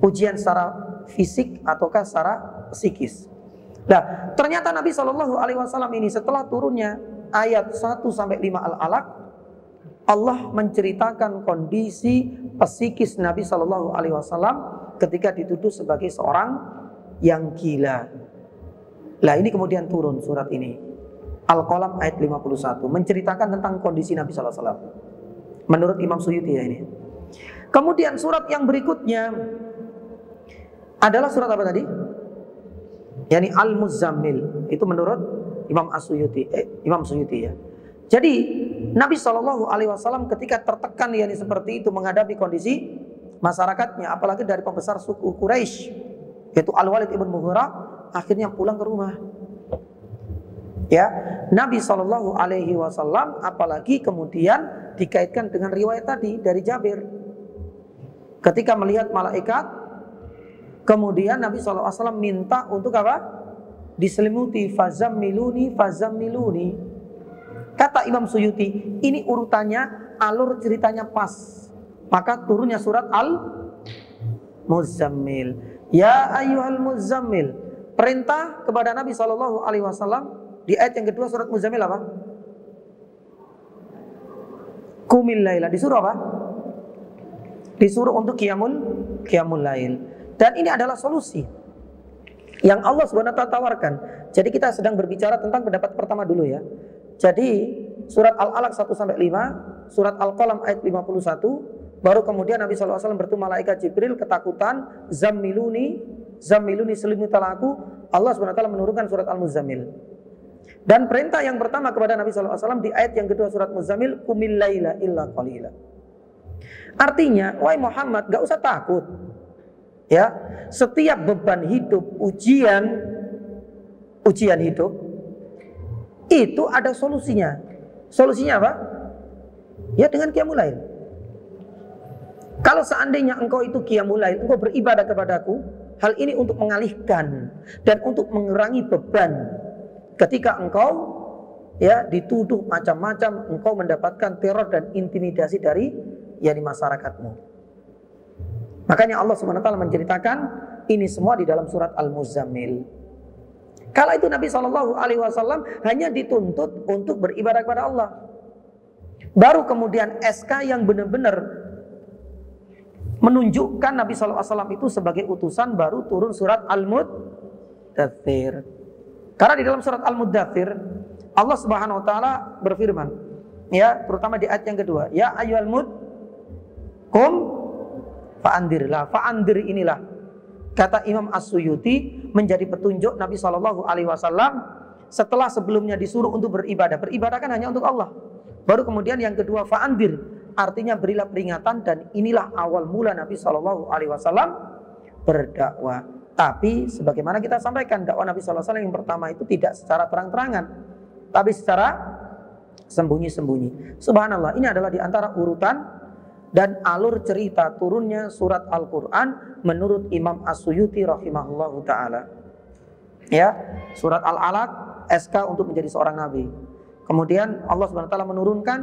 ujian secara fisik ataukah secara psikis. Nah, ternyata Nabi SAW ini setelah turunnya ayat 1-5 Al-Alaq, Allah menceritakan kondisi psikis Nabi SAW ketika dituduh sebagai seorang yang gila. Nah ini kemudian turun surat ini, Al-Qalam ayat 51, menceritakan tentang kondisi Nabi SAW menurut Imam Suyuti ya ini. Kemudian surat yang berikutnya adalah surat apa tadi? Yani Al-Muzammil, itu menurut Imam Imam Suyuti ya. Jadi Nabi SAW ketika tertekan yani seperti itu menghadapi kondisi masyarakatnya, apalagi dari pembesar suku Quraisy yaitu Al-Walid ibn Mughirah, akhirnya pulang ke rumah. Ya, Nabi SAW apalagi kemudian dikaitkan dengan riwayat tadi dari Jabir. Ketika melihat malaikat, kemudian Nabi SAW minta untuk apa? Diselimuti, fazammiluni, fazammiluni. Kata Imam Suyuti, ini urutannya, alur ceritanya pas. Maka turunnya surat Al-Muzammil. Ya ayyuhal muzammil. Perintah kepada Nabi SAW di ayat yang kedua surat Muzammil apa? Qumil laila. Disuruh apa? Disuruh untuk qiyamul lail. Dan ini adalah solusi yang Allah Subhanahu wa taala tawarkan. Jadi kita sedang berbicara tentang pendapat pertama dulu ya. Jadi surat Al-Alaq 1-5, surat Al-Qalam ayat 51, baru kemudian Nabi SAW bertemu malaikat Jibril ketakutan, zammiluni selimutilah aku. Allah Subhanahu wa taala menurunkan surat Al-Muzammil. Dan perintah yang pertama kepada Nabi SAW di ayat yang kedua surat Muzammil, qumil laila illa qalila. Artinya, wahai Muhammad, gak usah takut. Ya, setiap beban hidup, ujian hidup itu ada solusinya. Solusinya apa? Ya dengan qiyamul lail. Kalau seandainya engkau itu qiyamul lail, engkau beribadah kepadaku, hal ini untuk mengalihkan dan untuk mengurangi beban. Ketika engkau ya dituduh macam-macam, engkau mendapatkan teror dan intimidasi dari masyarakatmu. Makanya Allah Subhanahu wa taala menceritakan ini semua di dalam surat Al-Muzammil. Kala itu Nabi SAW hanya dituntut untuk beribadah kepada Allah. Baru kemudian SK yang benar-benar menunjukkan Nabi SAW itu sebagai utusan, baru turun surat Al-Muddathir. Karena di dalam surat Al-Muddathir Allah Subhanahu wa taala berfirman, ya, terutama di ayat yang kedua, ya ayyuhal mudqum fa'andirlah. Fa'andir inilah kata Imam As-Suyuti menjadi petunjuk Nabi SAW setelah sebelumnya disuruh untuk beribadah. Beribadah kan hanya untuk Allah. Baru kemudian yang kedua fa'andir, artinya berilah peringatan, dan inilah awal mula Nabi SAW berdakwah. Tapi sebagaimana kita sampaikan, dakwah Nabi SAW yang pertama itu tidak secara terang-terangan. tapi secara sembunyi-sembunyi. Subhanallah, ini adalah di antara urutan dan alur cerita turunnya surat Al-Quran menurut Imam As-Suyuti rahimahullahu ta'ala. Ya, surat Al-Alaq, SK untuk menjadi seorang nabi. Kemudian Allah Subhanahu wa ta'ala menurunkan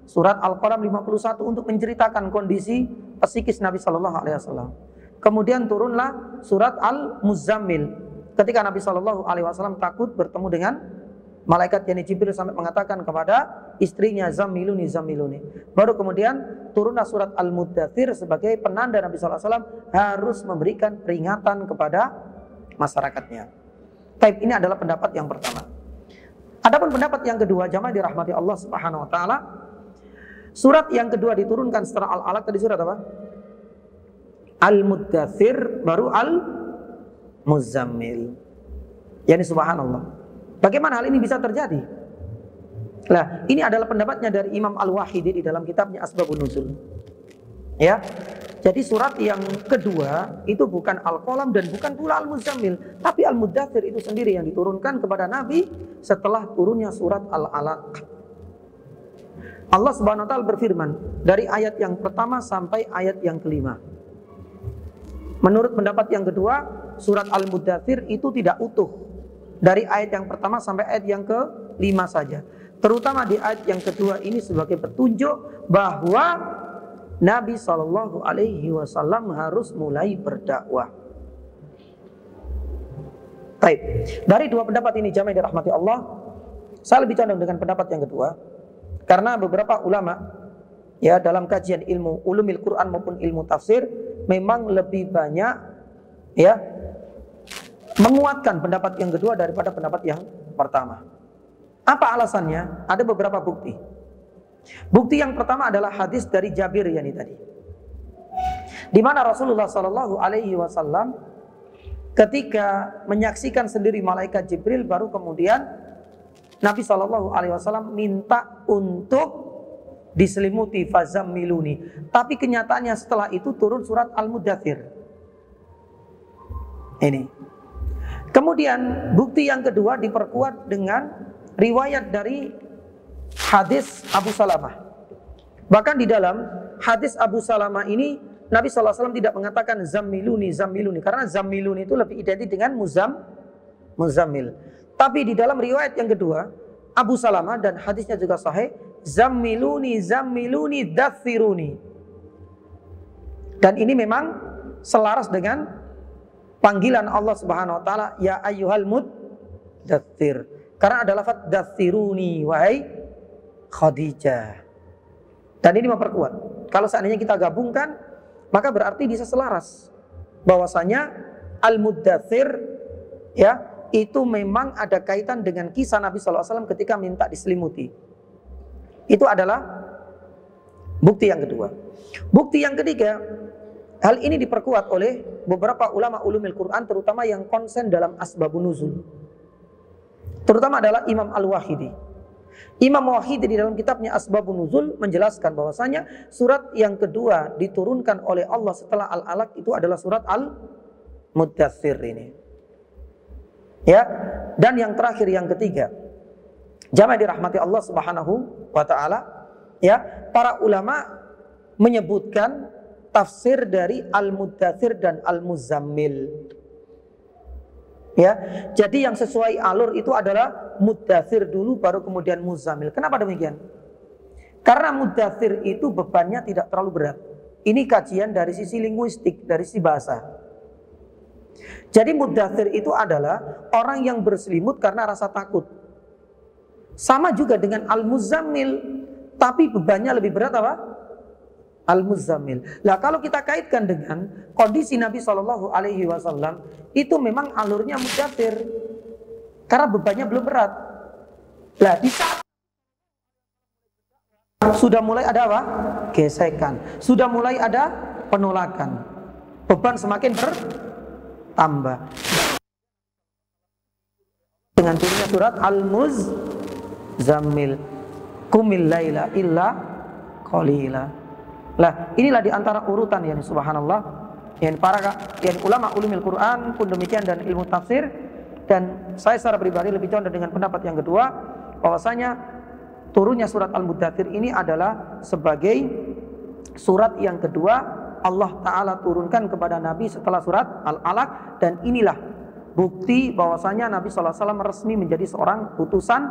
surat Al-Qalam 51 untuk menceritakan kondisi psikis Nabi sallallahu alaihi wasallam. Kemudian turunlah surat Al-Muzammil ketika Nabi sallallahu alaihi wasallam takut bertemu dengan malaikat yakni Jibril sampai mengatakan kepada istrinya, Zammiluni, Zammiluni. Baru kemudian turunlah surat Al-Muddathir sebagai penanda Nabi sallallahu alaihi wasallam harus memberikan peringatan kepada masyarakatnya. Taib, ini adalah pendapat yang pertama. Adapun pendapat yang kedua, jamaah dirahmati Allah Subhanahu wa taala, surat yang kedua diturunkan setelah Al-Alaq tadi surat apa? Al-Muddathir, baru Al-Muzammil. Yani subhanallah. Bagaimana hal ini bisa terjadi? Nah, ini adalah pendapatnya dari Imam Al-Wahidi di dalam kitabnya Asbabun Nuzul. Ya. Jadi surat yang kedua itu bukan Al-Qalam dan bukan pula Al-Muzammil, tapi Al-Muddathir itu sendiri yang diturunkan kepada Nabi setelah turunnya surat Al-Alaq. Allah Subhanahu wa taala berfirman dari ayat yang pertama sampai ayat yang kelima. Menurut pendapat yang kedua, surat Al-Muddathir itu tidak utuh. Dari ayat yang pertama sampai ayat yang ke-5 saja. Terutama di ayat yang kedua ini sebagai petunjuk bahwa Nabi Shallallahu Alaihi Wasallam harus mulai berdakwah. Baik, dari dua pendapat ini jamaah dirahmati Allah, saya lebih condong dengan pendapat yang kedua, karena beberapa ulama ya dalam kajian ilmu ulumil Quran maupun ilmu tafsir memang lebih banyak ya menguatkan pendapat yang kedua daripada pendapat yang pertama. Apa alasannya? Ada beberapa bukti. Bukti yang pertama adalah hadis dari Jabir yani tadi, di mana Rasulullah Shallallahu Alaihi Wasallam ketika menyaksikan sendiri malaikat Jibril, baru kemudian Nabi Shallallahu Alaihi Wasallam minta untuk diselimuti fazammiluni. Tapi kenyataannya setelah itu turun surat Al-Muddathir. Ini. Kemudian bukti yang kedua diperkuat dengan riwayat dari hadis Abu Salamah. Bahkan di dalam hadis Abu Salamah ini Nabi SAW tidak mengatakan zammiluni, zammiluni, karena zammiluni itu lebih identik dengan muzammil. Tapi di dalam riwayat yang kedua Abu Salamah dan hadisnya juga sahih, zammiluni, zammiluni, dathiruni. Dan ini memang selaras dengan panggilan Allah Subhanahu wa taala, ya ayyuhal muddathir. Karena ada lafaz dathiruni, wahai Khadijah. Dan ini memperkuat. Kalau seandainya kita gabungkan, maka berarti bisa selaras bahwasanya Al-Muddathir ya, itu memang ada kaitan dengan kisah Nabi SAW ketika minta diselimuti. Itu adalah bukti yang kedua. Bukti yang ketiga, hal ini diperkuat oleh beberapa ulama ulumil Quran, terutama yang konsen dalam asbabun nuzul. Terutama adalah Imam Al-Wahidi. Imam Wahidi di dalam kitabnya Asbabun Nuzul menjelaskan bahwasanya surat yang kedua diturunkan oleh Allah setelah Al-Alaq itu adalah surat Al-Muddathir ini. Ya, dan yang terakhir yang ketiga, jamaah dirahmati Allah Subhanahu wa taala, ya, para ulama menyebutkan tafsir dari Al-Muddathir dan Al-Muzammil. Ya, jadi yang sesuai alur itu adalah Muddathir dulu baru kemudian Muzammil. Kenapa demikian? Karena Muddathir itu bebannya tidak terlalu berat. Ini kajian dari sisi linguistik, dari sisi bahasa. Jadi Muddathir itu adalah orang yang berselimut karena rasa takut. Sama juga dengan Al-Muzammil, tapi bebannya lebih berat apa? Al-Muzammil. Nah, kalau kita kaitkan dengan kondisi Nabi Shallallahu Alaihi Wasallam, itu memang alurnya Muddathir karena bebannya belum berat. Nah, di saat sudah mulai ada apa? Gesekan. Sudah mulai ada penolakan. Beban semakin bertambah. Dengan turunnya surat Al-Muzammil, Qumil laila illa qalila. Lah, inilah diantara urutan yang subhanallah, yang ulama ulumil Quran pun demikian dan ilmu tafsir, dan saya secara pribadi lebih condong dengan pendapat yang kedua, bahwasanya turunnya surat Al-Muddathir ini adalah sebagai surat yang kedua Allah Ta'ala turunkan kepada Nabi setelah surat Al-Alaq, dan inilah bukti bahwasanya Nabi SAW resmi menjadi seorang utusan,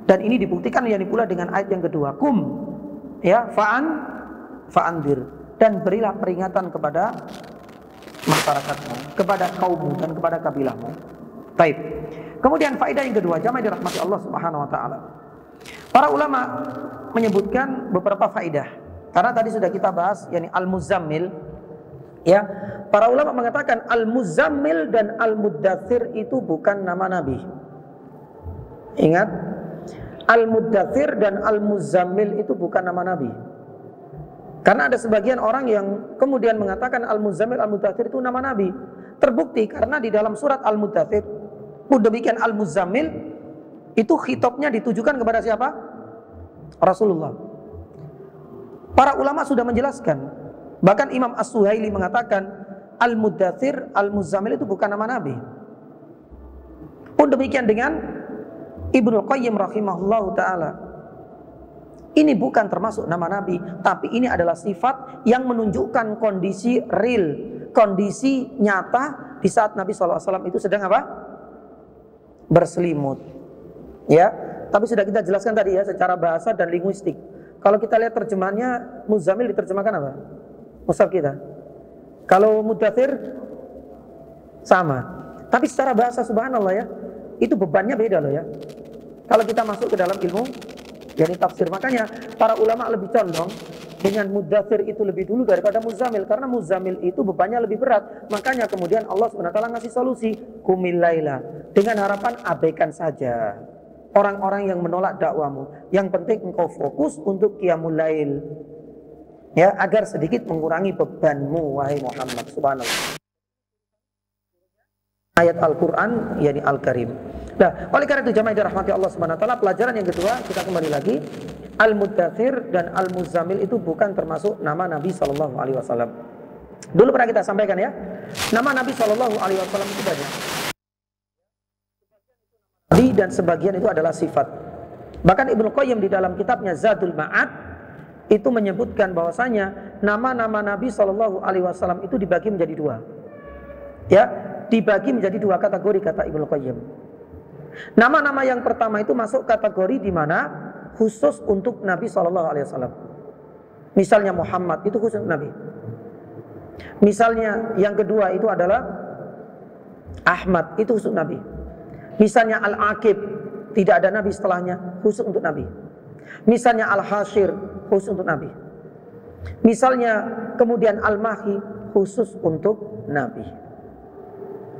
dan ini dibuktikan pula dengan ayat yang kedua, kum ya fa'andir, dan berilah peringatan kepada masyarakatmu, kepada kaummu dan kepada kabilahmu. Baik. Kemudian faedah yang kedua, jamaah dirahmati Allah Subhanahu wa taala. Para ulama menyebutkan beberapa faedah. Karena tadi sudah kita bahas yakni Al-Muzammil. Ya. Para ulama mengatakan Al-Muzammil dan Al-Muddathir itu bukan nama nabi. Ingat, Al-Muddathir dan Al-Muzammil itu bukan nama nabi. Karena ada sebagian orang yang kemudian mengatakan Al-Muzammil, Al-Muddathir itu nama Nabi. Terbukti karena di dalam surat Al-Muddathir pun demikian Al-Muzammil itu khitabnya ditujukan kepada siapa? Rasulullah. Para ulama sudah menjelaskan. Bahkan Imam As-Suhaili mengatakan Al-Muddathir, Al-Muzammil itu bukan nama Nabi. Pun demikian dengan Ibnu Qayyim rahimahullahu ta'ala. Ini bukan termasuk nama Nabi, tapi ini adalah sifat yang menunjukkan kondisi real, kondisi nyata di saat Nabi SAW itu sedang apa? Berselimut. Ya, tapi sudah kita jelaskan tadi ya secara bahasa dan linguistik. Kalau kita lihat terjemahannya, Muzammil diterjemahkan apa? Mushaf kita. Kalau Muddathir sama. Tapi secara bahasa subhanallah ya, itu bebannya beda loh ya. Kalau kita masuk ke dalam ilmu yakni tafsir, makanya para ulama lebih condong dengan Muddathir itu lebih dulu daripada Muzammil, karena Muzammil itu bebannya lebih berat. Makanya kemudian Allah SWT ngasih solusi qumil laila, dengan harapan abaikan saja orang-orang yang menolak dakwamu. Yang penting engkau fokus untuk qiyamul lail, ya, agar sedikit mengurangi bebanmu wahai Muhammad. Subhanallah. Ayat Al-Quran yakni Al-Karim. Nah, oleh karena itu jamaah dirahmati Allah Subhanahu wa taala, pelajaran yang kedua kita kembali lagi, Al-Muddathir dan Al-Muzammil itu bukan termasuk nama Nabi sallallahu alaihi wasallam. Dulu pernah kita sampaikan ya, nama Nabi sallallahu alaihi wasallam itu banyak. Dan sebagian itu adalah sifat. Bahkan Ibnu Qayyim di dalam kitabnya Zadul Ma'ad itu menyebutkan bahwasanya nama-nama Nabi sallallahu alaihi wasallam itu dibagi menjadi dua. Ya, dibagi menjadi dua kategori kata Ibnu Qayyim. Nama-nama yang pertama itu masuk kategori di mana khusus untuk Nabi SAW. Misalnya Muhammad itu khusus Nabi. Misalnya yang kedua itu adalah Ahmad, itu khusus Nabi. Misalnya Al-Aqib, tidak ada Nabi setelahnya, khusus untuk Nabi. Misalnya Al-Hashir, khusus untuk Nabi. Misalnya kemudian Al-Mahi, khusus untuk Nabi.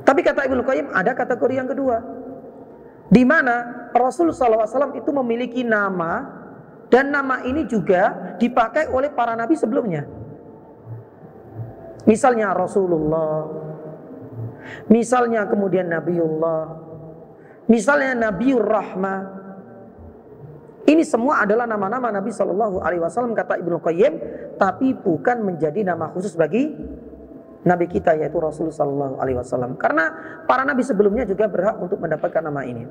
Tapi kata Ibnu Qayyim ada kategori yang kedua, di mana Rasul SAW itu memiliki nama, dan nama ini juga dipakai oleh para nabi sebelumnya. Misalnya Rasulullah, misalnya kemudian Nabiullah, misalnya Nabiur Rahmah. Ini semua adalah nama-nama Nabi Shallallahu Alaihi Wasallam kata Ibnu Qayyim, tapi bukan menjadi nama khusus bagi Nabi kita yaitu Rasul Sallallahu Alaihi Wasallam. Karena para nabi sebelumnya juga berhak untuk mendapatkan nama ini.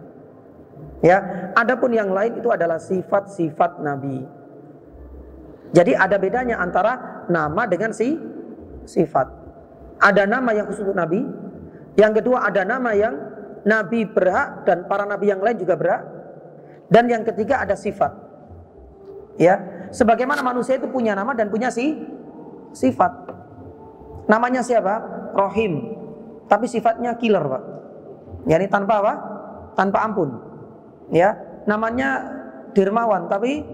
Ya, adapun yang lain itu adalah sifat-sifat Nabi. Jadi ada bedanya antara nama dengan sifat. Ada nama yang khusus untuk Nabi. Yang kedua ada nama yang Nabi berhak dan para nabi yang lain juga berhak. Dan yang ketiga ada sifat. Ya, sebagaimana manusia itu punya nama dan punya sifat. Namanya siapa? Rohim. Tapi sifatnya killer, Pak. Yani tanpa apa? Tanpa ampun. Ya, namanya dermawan tapi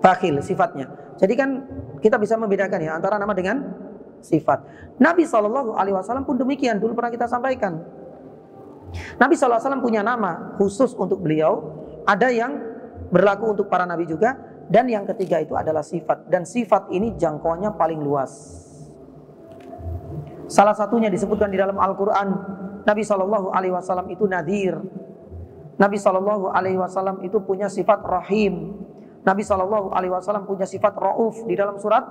bakhil sifatnya. Jadi kan kita bisa membedakan ya antara nama dengan sifat. Nabi SAW pun demikian, dulu pernah kita sampaikan. Nabi SAW punya nama khusus untuk beliau, ada yang berlaku untuk para nabi juga, dan yang ketiga itu adalah sifat. Dan sifat ini jangkauannya paling luas. Salah satunya disebutkan di dalam Al-Quran, Nabi SAW itu nadir. Nabi SAW itu punya sifat rahim. Nabi SAW punya sifat rauf. Di dalam surat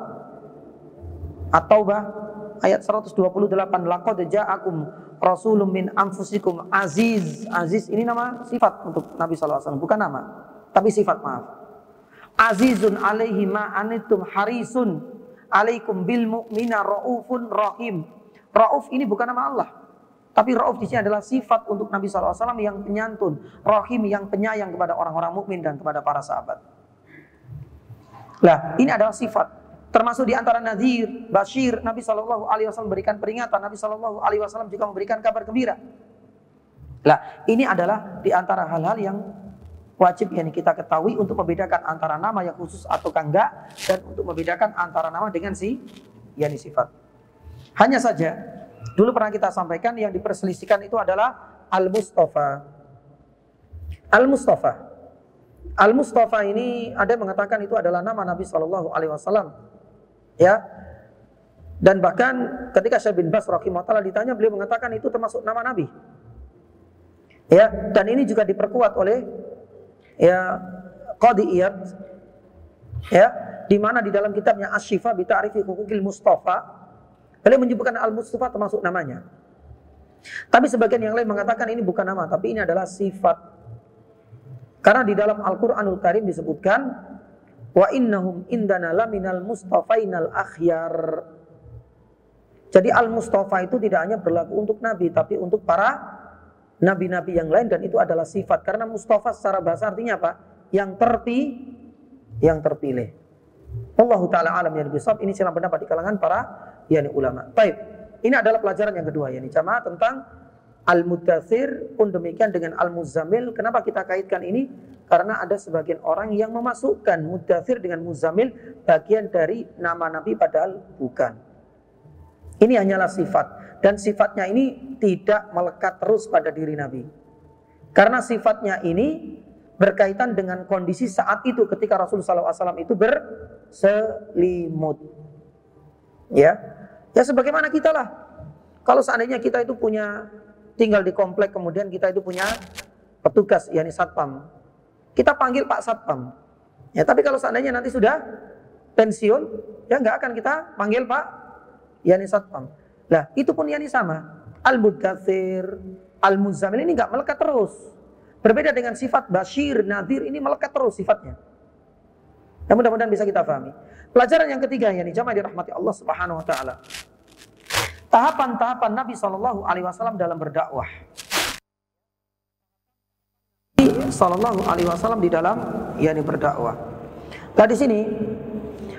At-Taubah ayat 128, laqad ja'akum Rasulun min anfusikum aziz. Aziz ini nama sifat untuk Nabi SAW, bukan nama, tapi sifat, maaf. Azizun alaihi ma anittum harisun alaikum bil mu'mina raufun rahim. Rauf ini bukan nama Allah, tapi Rauf di sini adalah sifat untuk Nabi SAW yang penyantun, Rahim yang penyayang kepada orang-orang mukmin dan kepada para sahabat. Lah, ini adalah sifat. Termasuk di antara Nadhir, Bashir, Nabi SAW berikan peringatan, Nabi SAW juga memberikan kabar gembira. Lah, ini adalah di antara hal-hal yang wajib yang kita ketahui untuk membedakan antara nama yang khusus atau enggak, dan untuk membedakan antara nama dengan sifat. Hanya saja, dulu pernah kita sampaikan yang diperselisihkan itu adalah Al-Mustafa. Al-Mustafa. Al-Mustafa ini ada yang mengatakan itu adalah nama Nabi SAW. Ya, dan bahkan ketika Syekh bin Baz rahimahullah ditanya, beliau mengatakan itu termasuk nama Nabi. Ya, dan ini juga diperkuat oleh Qadhi Iyad, ya, di mana di dalam kitabnya Asy-Syifa bi Ta'rifi Huquqil Mustafa, beliau menyebutkan Al-Mustafa termasuk namanya. Tapi sebagian yang lain mengatakan ini bukan nama, tapi ini adalah sifat. Karena di dalam Al-Qur'anul Karim disebutkan wa innahum indana laminal mustafainal akhyar. Jadi Al-Mustafa itu tidak hanya berlaku untuk Nabi, tapi untuk para Nabi-Nabi yang lain, dan itu adalah sifat. Karena Mustafa secara bahasa artinya apa? Yang terpilih. Allahu ta'ala alam yang bisawab. Ini silang pendapat di kalangan para ulama. Baik, ini adalah pelajaran yang kedua jamaah tentang Al-Muddatsir, pun demikian dengan Al-Muzammil. Kenapa kita kaitkan ini? Karena ada sebagian orang yang memasukkan Muddatsir dengan Muzammil bagian dari nama Nabi, padahal bukan. Ini hanyalah sifat, dan sifatnya ini tidak melekat terus pada diri Nabi. Karena sifatnya ini berkaitan dengan kondisi saat itu ketika Rasulullah SAW itu berselimut. Ya sebagaimana kita lah. Kalau seandainya kita itu tinggal di komplek, kemudian kita itu punya petugas, satpam. Kita panggil Pak Satpam. Ya, tapi kalau seandainya nanti sudah pensiun, ya nggak akan kita panggil Pak Satpam. Nah, itu pun sama. Al-Muddatsir, Al-Muzammil ini nggak melekat terus. Berbeda dengan sifat Bashir, Nadhir, ini melekat terus sifatnya. Ya, mudah-mudahan bisa kita pahami. Pelajaran yang ketiga jamaah dirahmati Allah Subhanahu wa taala. Tahapan-tahapan Nabi SAW dalam berdakwah. Sallallahu alaihi wasallam di dalam berdakwah. Nah, di sini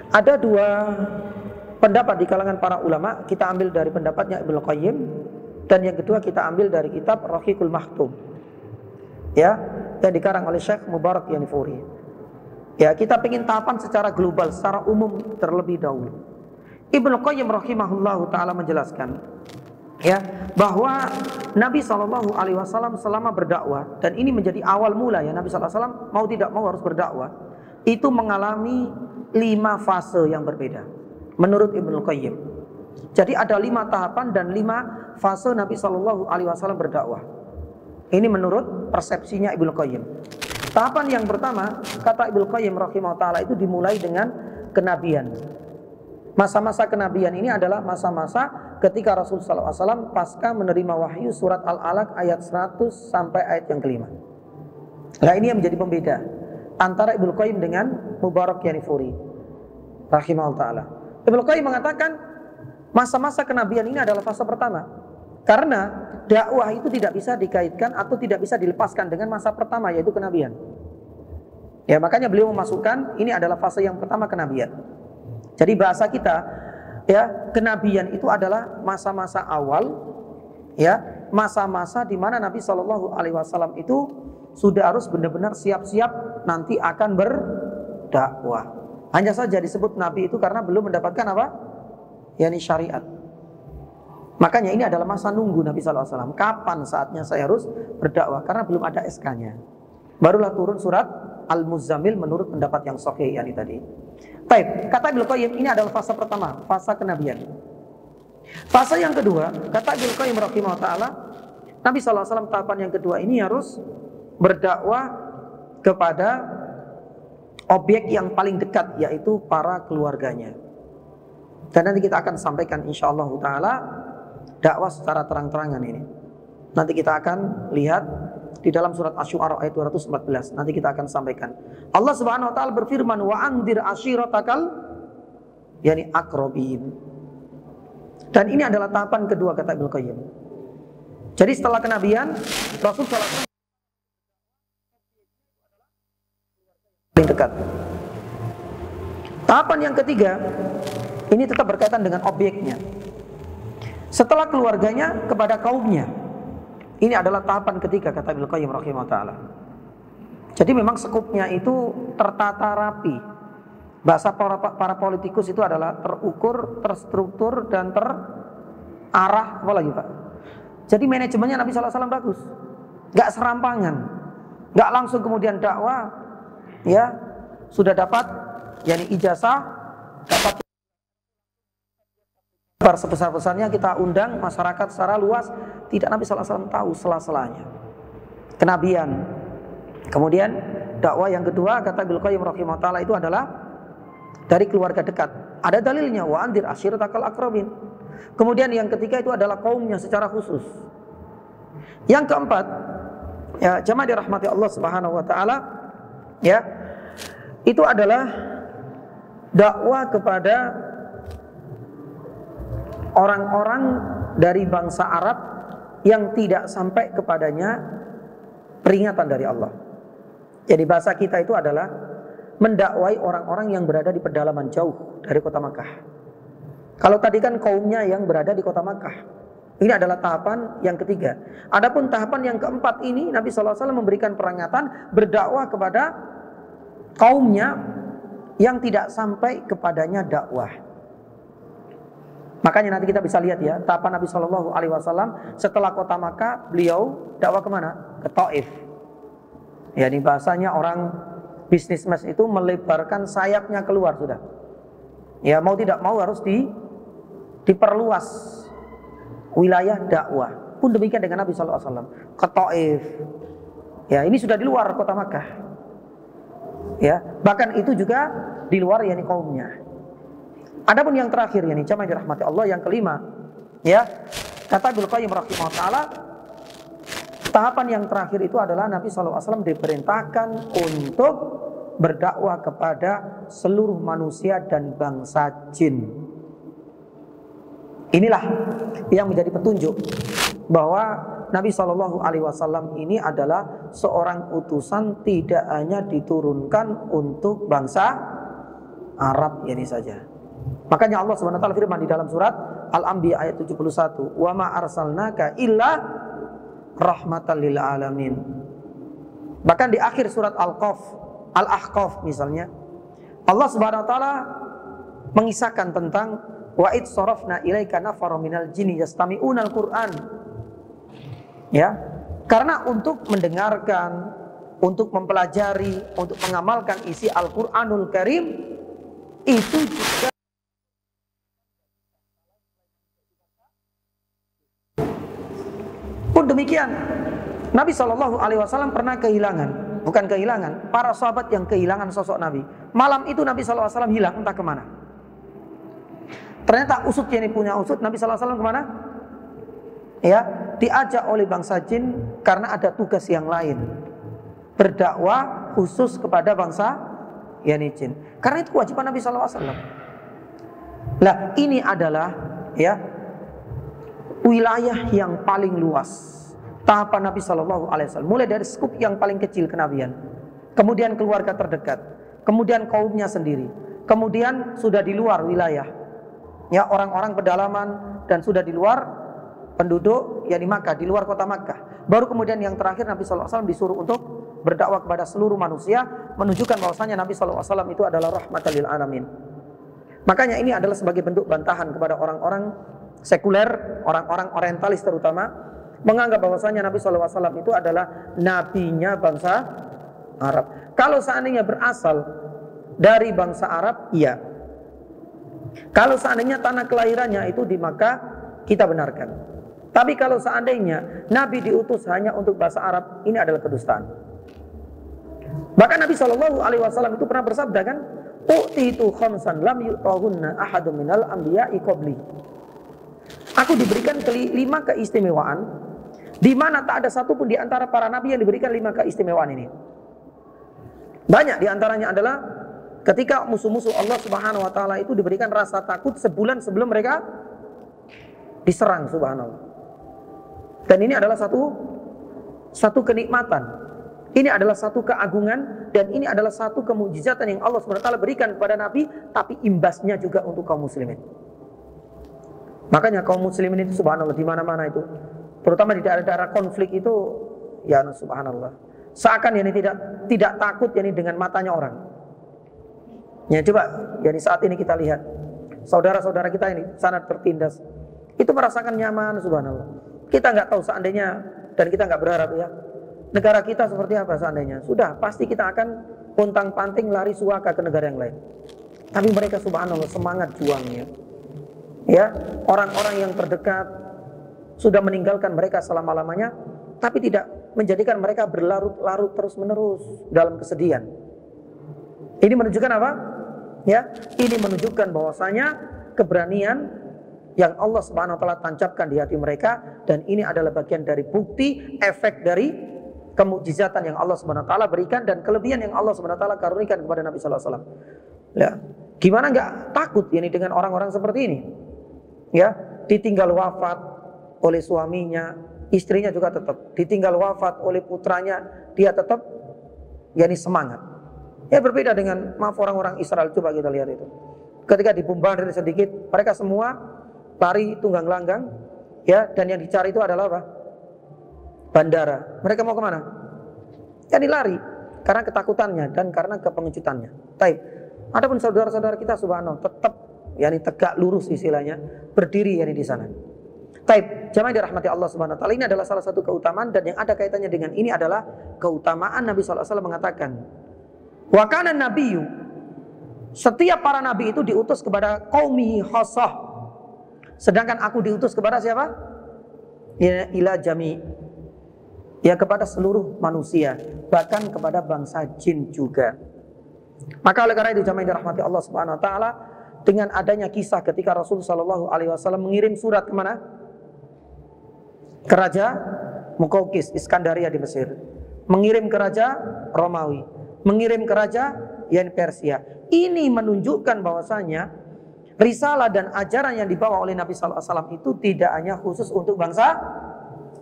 ada dua pendapat di kalangan para ulama. Kita ambil dari pendapatnya Ibnu Qayyim, dan yang kedua kita ambil dari kitab Rahiqul Makhtum, yang dikarang oleh Syekh Mubarak Yanifuri. Kita ingin tahapan secara global, secara umum terlebih dahulu. Ibnu Qayyim rahimahullahu taala menjelaskan bahwa Nabi SAW selama berdakwah, dan ini menjadi awal mula Nabi SAW mau tidak mau harus berdakwah, itu mengalami 5 fase yang berbeda menurut Ibnu Qayyim. Jadi ada 5 tahapan dan 5 fase Nabi SAW berdakwah. Ini menurut persepsinya Ibnu Qayyim. Tahapan yang pertama, kata Ibnu Qayyim rahimahullah taala, itu dimulai dengan kenabian. Masa-masa kenabian ini adalah masa-masa ketika Rasulullah SAW pasca menerima wahyu surat Al-Alaq ayat 100 sampai ayat yang kelima. Nah, ini yang menjadi pembeda antara Ibnu Qayyim dengan Mubarak Yanifuri rahimahullah ta'ala. Ibnu Qayyim mengatakan masa-masa kenabian ini adalah fase pertama, karena dakwah itu tidak bisa dikaitkan atau tidak bisa dilepaskan dengan masa pertama, yaitu kenabian. Makanya beliau memasukkan ini adalah fase yang pertama, kenabian. Jadi bahasa kita kenabian itu adalah masa-masa awal, masa-masa di mana Nabi SAW itu sudah harus benar-benar siap-siap nanti akan berdakwah. Hanya saja disebut Nabi itu karena belum mendapatkan apa? Syariat. Makanya ini adalah masa nunggu Nabi SAW. Kapan saatnya saya harus berdakwah? Karena belum ada SK-nya. Barulah turun surat Al-Muzammil menurut pendapat yang sahih tadi. Baik, kata Ibnu Qayyim ini adalah fase pertama, fase kenabian. Fase yang kedua, kata Ibnu Qayyim rahimahullah taala, Nabi SAW tahapan yang kedua ini harus berdakwah kepada objek yang paling dekat, yaitu para keluarganya. Dan nanti kita akan sampaikan insyaallah taala dakwah secara terang-terangan ini. Nanti kita akan lihat di dalam surat Asy-Syu'ara ayat 214. Nanti kita akan sampaikan. Allah Subhanahu wa taala berfirman, "Wa anzir ashiratakal aqrabin." Dan ini adalah tahapan kedua kata Ibnu Qayyim. Jadi setelah kenabian, Rasul sallallahu alaihi wasallam paling dekat. Tahapan yang ketiga, ini tetap berkaitan dengan objeknya. Setelah keluarganya kepada kaumnya. Ini adalah tahapan ketiga kata Ibnu Qayyim rahimahullah taala. Jadi memang skupnya itu tertata rapi. Bahasa para politikus itu adalah terukur, terstruktur dan terarah. Apa lagi Pak? Jadi manajemennya Nabi sallallahu alaihi wasallam bagus. Enggak serampangan. Enggak langsung kemudian dakwah ya sudah dapat ijazah, dapat sebesar-besarnya kita undang masyarakat secara luas. Tidak, Nabi sallallahu alaihi wasallam tahu sela-selanya kenabian. Kemudian dakwah yang kedua kata Ibnu Qayyim rahimahullah taala itu adalah dari keluarga dekat. Ada dalilnya, wa anzir ashiratakal aqrabin. Kemudian yang ketiga itu adalah kaumnya secara khusus. Yang keempat, ya jamaah dirahmati Allah Subhanahu wa taala, ya. Itu adalah dakwah kepada orang-orang dari bangsa Arab yang tidak sampai kepadanya peringatan dari Allah. Jadi bahasa kita itu adalah mendakwai orang-orang yang berada di pedalaman jauh dari kota Makkah. Kalau tadi kan kaumnya yang berada di kota Makkah. Ini adalah tahapan yang ketiga. Adapun tahapan yang keempat ini Nabi sallallahu alaihi wasallam memberikan peringatan berdakwah kepada kaumnya yang tidak sampai kepadanya dakwah. Makanya nanti kita bisa lihat ya, tahapan Nabi Shallallahu Alaihi Wasallam setelah kota Makkah, beliau dakwah kemana? Ke Taif. Ya, ini bahasanya orang bisnismen itu melebarkan sayapnya keluar sudah. Ya, mau tidak mau harus diperluas wilayah dakwah. Pun demikian dengan Nabi Shallallahu Alaihi Wasallam ke Taif. Ya, ini sudah di luar kota Makkah. Ya, bahkan itu juga di luar kaumnya. Adapun yang terakhir jamaah dirahmati Allah, yang kelima, ya kata Ibnu Qayyim rahimahullah taala, tahapan yang terakhir itu adalah Nabi SAW diperintahkan untuk berdakwah kepada seluruh manusia dan bangsa jin. Inilah yang menjadi petunjuk bahwa Nabi SAW ini adalah seorang utusan tidak hanya diturunkan untuk bangsa Arab saja. Makanya Allah Subhanahu wa taala firman di dalam surat Al-Anbiya ayat 71, "Wa ma arsalnaka illa rahmatan lil alamin." Bahkan di akhir surat Al-Ahqaf misalnya, Allah Subhanahu wa taala mengisahkan tentang wa id sarafna ilaika nafara minal jinni yastami'unal Qur'an. Ya, karena untuk mendengarkan, untuk mempelajari, untuk mengamalkan isi Al-Qur'anul Karim itu juga pun demikian. Nabi Shallallahu Alaihi Wasallam pernah bukan kehilangan, para sahabat yang kehilangan sosok Nabi. Malam itu Nabi Shallallahu Alaihi Wasallam hilang entah kemana. Ternyata usut punya usut, Nabi Shallallahu Alaihi Wasallam kemana? Ya, diajak oleh bangsa jin karena ada tugas yang lain, berdakwah khusus kepada bangsa jin. Karena itu kewajiban Nabi Shallallahu Alaihi Wasallam. Lah, ini adalah wilayah yang paling luas. Tahapan Nabi Shallallahu Alaihi Wasallam mulai dari skup yang paling kecil kenabian, kemudian keluarga terdekat, kemudian kaumnya sendiri, kemudian sudah di luar wilayah, ya orang-orang pedalaman dan sudah di luar penduduk di Makkah, di luar kota Makkah. Baru kemudian yang terakhir Nabi Shallallahu Alaihi Wasallam disuruh untuk berdakwah kepada seluruh manusia, menunjukkan bahwasanya Nabi Shallallahu Alaihi Wasallam itu adalah rahmatan lil alamin. Makanya ini adalah sebagai bentuk bantahan kepada orang-orang sekuler, orang-orang orientalis terutama, menganggap bahwasanya Nabi SAW itu adalah nabinya bangsa Arab. Kalau seandainya berasal dari bangsa Arab, iya. Kalau seandainya tanah kelahirannya itu di Makkah, kita benarkan. Tapi kalau seandainya Nabi diutus hanya untuk bahasa Arab, ini adalah kedustaan. Bahkan Nabi SAW itu pernah bersabda kan, "U'titu khamsan lam yu'tahunna ahadun minal anbiya'i qabli." Aku diberikan 5 keistimewaan, di mana tak ada satupun di antara para nabi yang diberikan 5 keistimewaan ini. Banyak di antaranya adalah ketika musuh-musuh Allah Subhanahu wa taala itu diberikan rasa takut sebulan sebelum mereka diserang, subhanallah. Dan ini adalah satu kenikmatan. Ini adalah satu keagungan dan ini adalah satu kemujizatan yang Allah Subhanahu wa taala berikan kepada nabi, tapi imbasnya juga untuk kaum muslimin. Makanya kaum muslimin itu subhanallah di mana-mana itu, terutama di daerah-daerah konflik itu, ya subhanallah, seakan yani tidak takut yani dengan matanya orang. Ya coba, yani saat ini kita lihat saudara-saudara kita ini sangat tertindas, itu merasakan nyaman, subhanallah. Kita nggak tahu seandainya, dan kita nggak berharap ya, negara kita seperti apa seandainya. Sudah pasti kita akan pontang-panting lari suaka ke negara yang lain. Tapi mereka subhanallah semangat juangnya. Ya, orang-orang yang terdekat sudah meninggalkan mereka selama-lamanya, tapi tidak menjadikan mereka berlarut-larut terus-menerus dalam kesedihan. Ini menunjukkan apa? Ya, ini menunjukkan bahwasanya keberanian yang Allah Subhanahu wa taala tancapkan di hati mereka, dan ini adalah bagian dari bukti efek dari kemukjizatan yang Allah Subhanahu wa taala berikan dan kelebihan yang Allah Subhanahu wa taala karunikan kepada Nabi sallallahu alaihi wasallam. Ya, gimana enggak takut ini dengan orang-orang seperti ini? Ya, ditinggal wafat oleh suaminya, istrinya juga tetap ditinggal wafat oleh putranya, dia tetap yani semangat. Ya berbeda dengan maaf orang-orang Israel, coba kita lihat itu. Ketika dibombardir sedikit, mereka semua lari tunggang langgang, ya, dan yang dicari itu adalah apa? Bandara. Mereka mau kemana? Ya lari karena ketakutannya dan karena kepengecutannya. Taib. Adapun saudara-saudara kita subhanallah tetap yani tegak lurus istilahnya, berdiri yani di sana. Taib. Jamaah dirahmati Allah Subhanahu wa taala, ini adalah salah satu keutamaan, dan yang ada kaitannya dengan ini adalah keutamaan Nabi sallallahu alaihi wasallam mengatakan, wa kana nabiyyu, setiap para nabi itu diutus kepada qaumihi khassah, sedangkan aku diutus kepada siapa? Ya, ila jami, ya kepada seluruh manusia, bahkan kepada bangsa jin juga. Maka oleh karena itu jamaah dirahmati Allah Subhanahu wa taala, dengan adanya kisah ketika Rasul sallallahu alaihi wasallam mengirim surat kemana? Ke Raja Muqawqis Iskandaria di Mesir, mengirim ke Raja Romawi, mengirim ke Raja yang Persia. Ini menunjukkan bahwasanya risalah dan ajaran yang dibawa oleh Nabi sallallahu alaihi wasallam itu tidak hanya khusus untuk bangsa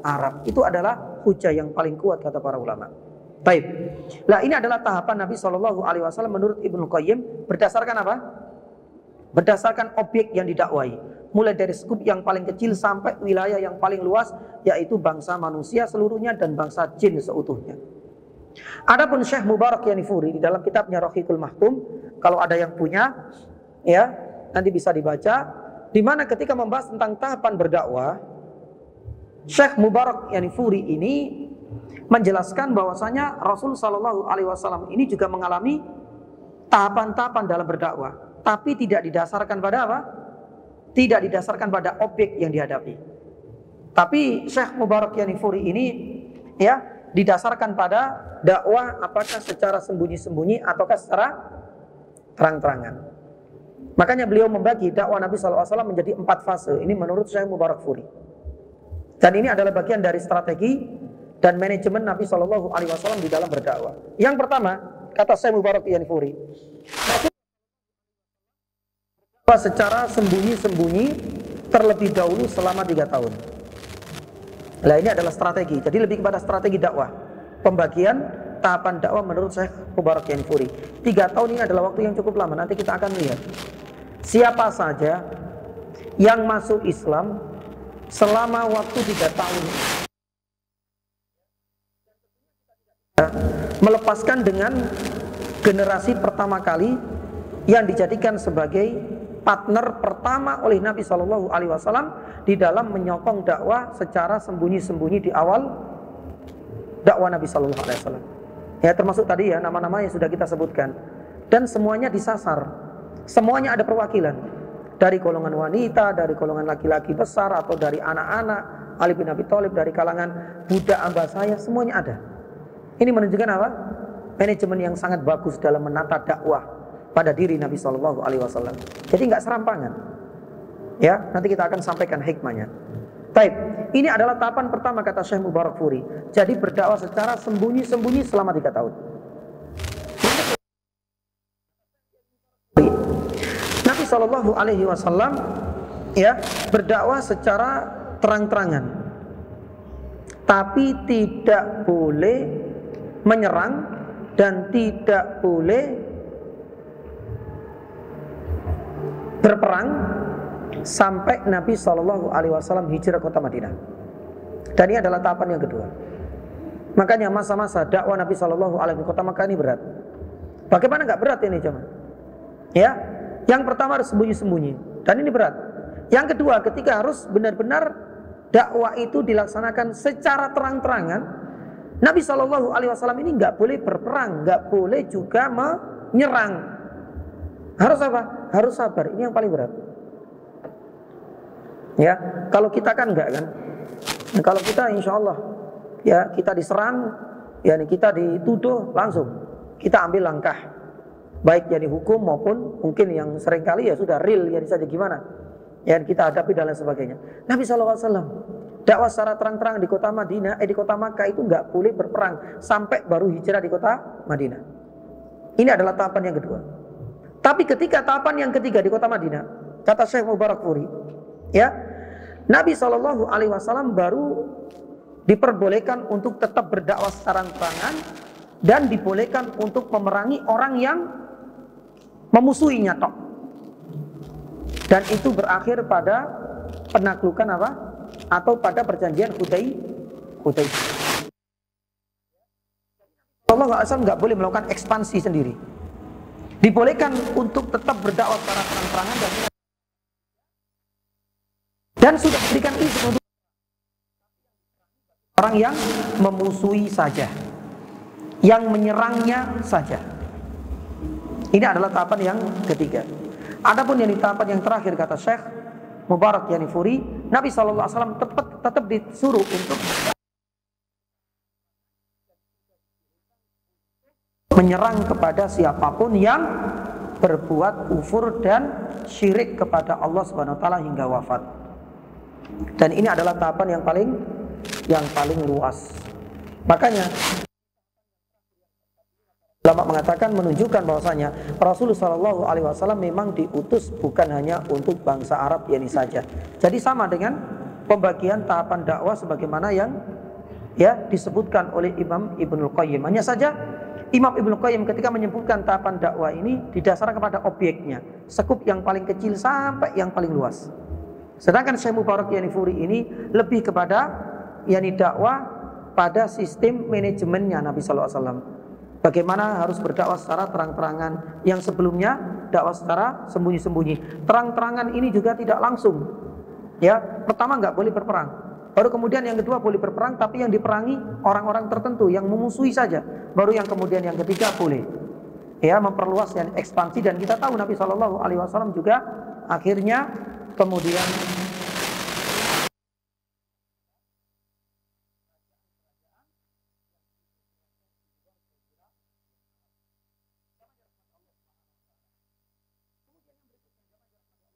Arab. Itu adalah hujah yang paling kuat kata para ulama. Baik. Nah, ini adalah tahapan Nabi sallallahu alaihi wasallam menurut Ibnu Qayyim berdasarkan apa? Berdasarkan objek yang didakwai. Mulai dari skup yang paling kecil sampai wilayah yang paling luas, yaitu bangsa manusia seluruhnya dan bangsa jin seutuhnya. Adapun Syekh Mubarak Yanifuri di dalam kitabnya Rahiqul Mahtum, kalau ada yang punya, ya nanti bisa dibaca, di mana ketika membahas tentang tahapan berdakwah, Syekh Mubarak Yanifuri ini menjelaskan bahwasanya Rasul Shallallahu Alaihi Wasallam ini juga mengalami tahapan-tahapan dalam berdakwah, tapi tidak didasarkan pada apa? Tidak didasarkan pada objek yang dihadapi. Tapi Syekh Mubarak Yanifuri ini ya didasarkan pada dakwah, apakah secara sembunyi-sembunyi ataukah secara terang-terangan. Makanya beliau membagi dakwah Nabi SAW menjadi 4 fase. Ini menurut Syekh Mubarak Furi. Dan ini adalah bagian dari strategi dan manajemen Nabi SAW di dalam berdakwah. Yang pertama, kata Syekh Mubarak Yanifuri, secara sembunyi-sembunyi terlebih dahulu selama 3 tahun. Nah, ini adalah strategi. Jadi lebih kepada strategi dakwah. Pembagian tahapan dakwah menurut Syekh Mubarak Yanifuri. 3 tahun ini adalah waktu yang cukup lama. Nanti kita akan lihat siapa saja yang masuk Islam selama waktu 3 tahun, melepaskan dengan generasi pertama kali yang dijadikan sebagai partner pertama oleh Nabi Shallallahu Alaihi Wasallam di dalam menyokong dakwah secara sembunyi-sembunyi di awal dakwah Nabi Shallallahu Alaihi Wasallam. Ya termasuk tadi ya nama-nama yang sudah kita sebutkan, dan semuanya disasar, semuanya ada perwakilan dari golongan wanita, dari golongan laki-laki besar atau dari anak-anak Ali bin Abi Thalib, dari kalangan budak ambasaya, semuanya ada. Ini menunjukkan apa? Manajemen yang sangat bagus dalam menata dakwah pada diri Nabi Shallallahu Alaihi Wasallam. Jadi nggak serampangan. Ya, nanti kita akan sampaikan hikmahnya. Baik, ini adalah tahapan pertama kata Syekh Mubarakfuri. Jadi berdakwah secara sembunyi-sembunyi selama 3 tahun. Nabi Shallallahu Alaihi Wasallam ya berdakwah secara terang-terangan, tapi tidak boleh menyerang dan tidak boleh berperang sampai Nabi Shallallahu Alaihi Wasallam hijrah ke kota Madinah. Dan ini adalah tahapan yang kedua. Makanya masa-masa dakwah Nabi Shallallahu Alaihi Wasallam ke kota Makkah ini berat. Bagaimana nggak berat ini cuman? Ya, yang pertama harus sembunyi-sembunyi, dan ini berat. Yang kedua, ketika harus benar-benar dakwah itu dilaksanakan secara terang-terangan, Nabi Shallallahu Alaihi Wasallam ini nggak boleh berperang, nggak boleh juga menyerang. Harus apa? Harus sabar. Ini yang paling berat. Ya, kalau kita kan enggak kan. Nah, kalau kita insya Allah ya kita diserang, ya kita dituduh langsung kita ambil langkah, baik jadi hukum maupun mungkin yang seringkali ya sudah real ya saja gimana, ya kita hadapi dan lain sebagainya. Nabi SAW dakwah secara terang-terang di kota Madinah, di kota Makkah itu nggak boleh berperang sampai baru hijrah di kota Madinah. Ini adalah tahapan yang kedua. Tapi ketika tahapan yang ketiga di kota Madinah, kata Syekh Mubarakfuri, ya Nabi SAW baru diperbolehkan untuk tetap berdakwah secara terang-terangan dan dibolehkan untuk memerangi orang yang memusuhinya tok. Dan itu berakhir pada penaklukan apa? Atau pada perjanjian Hudaybiyah. Allah SAW nggak boleh melakukan ekspansi sendiri. Dibolehkan untuk tetap berdakwah secara terang-terangan dan sudah diberikan izin untuk orang yang memusuhi saja, yang menyerangnya saja. Ini adalah tahapan yang ketiga. Adapun yang di tahapan yang terakhir kata Syekh Mubarak Yanifuri, Nabi SAW tetap disuruh untuk menyerang kepada siapapun yang berbuat kufur dan syirik kepada Allah Subhanahu wa taala hingga wafat. Dan ini adalah tahapan yang paling luas. Makanya ulama mengatakan menunjukkan bahwasanya Rasulullah Shallallahu Alaihi Wasallam memang diutus bukan hanya untuk bangsa Arab ini saja. Jadi sama dengan pembagian tahapan dakwah sebagaimana yang ya disebutkan oleh Imam Ibnul Qayyim. Hanya saja Imam Ibnul Qayyim ketika menyebutkan tahapan dakwah ini didasarkan kepada objeknya, skup yang paling kecil sampai yang paling luas. Sedangkan Syekh Mubarak Yanifuri ini lebih kepada dakwah pada sistem manajemennya Nabi Sallallahu Alaihi Wasallam. Bagaimana harus berdakwah secara terang-terangan, yang sebelumnya dakwah secara sembunyi-sembunyi. Terang-terangan ini juga tidak langsung. Ya, pertama nggak boleh berperang. Baru kemudian yang kedua boleh berperang, tapi yang diperangi orang-orang tertentu yang memusuhi saja. Baru yang kemudian yang ketiga boleh. Ya, memperluas dan ekspansi. Dan kita tahu Nabi Shallallahu Alaihi Wasallam juga akhirnya kemudian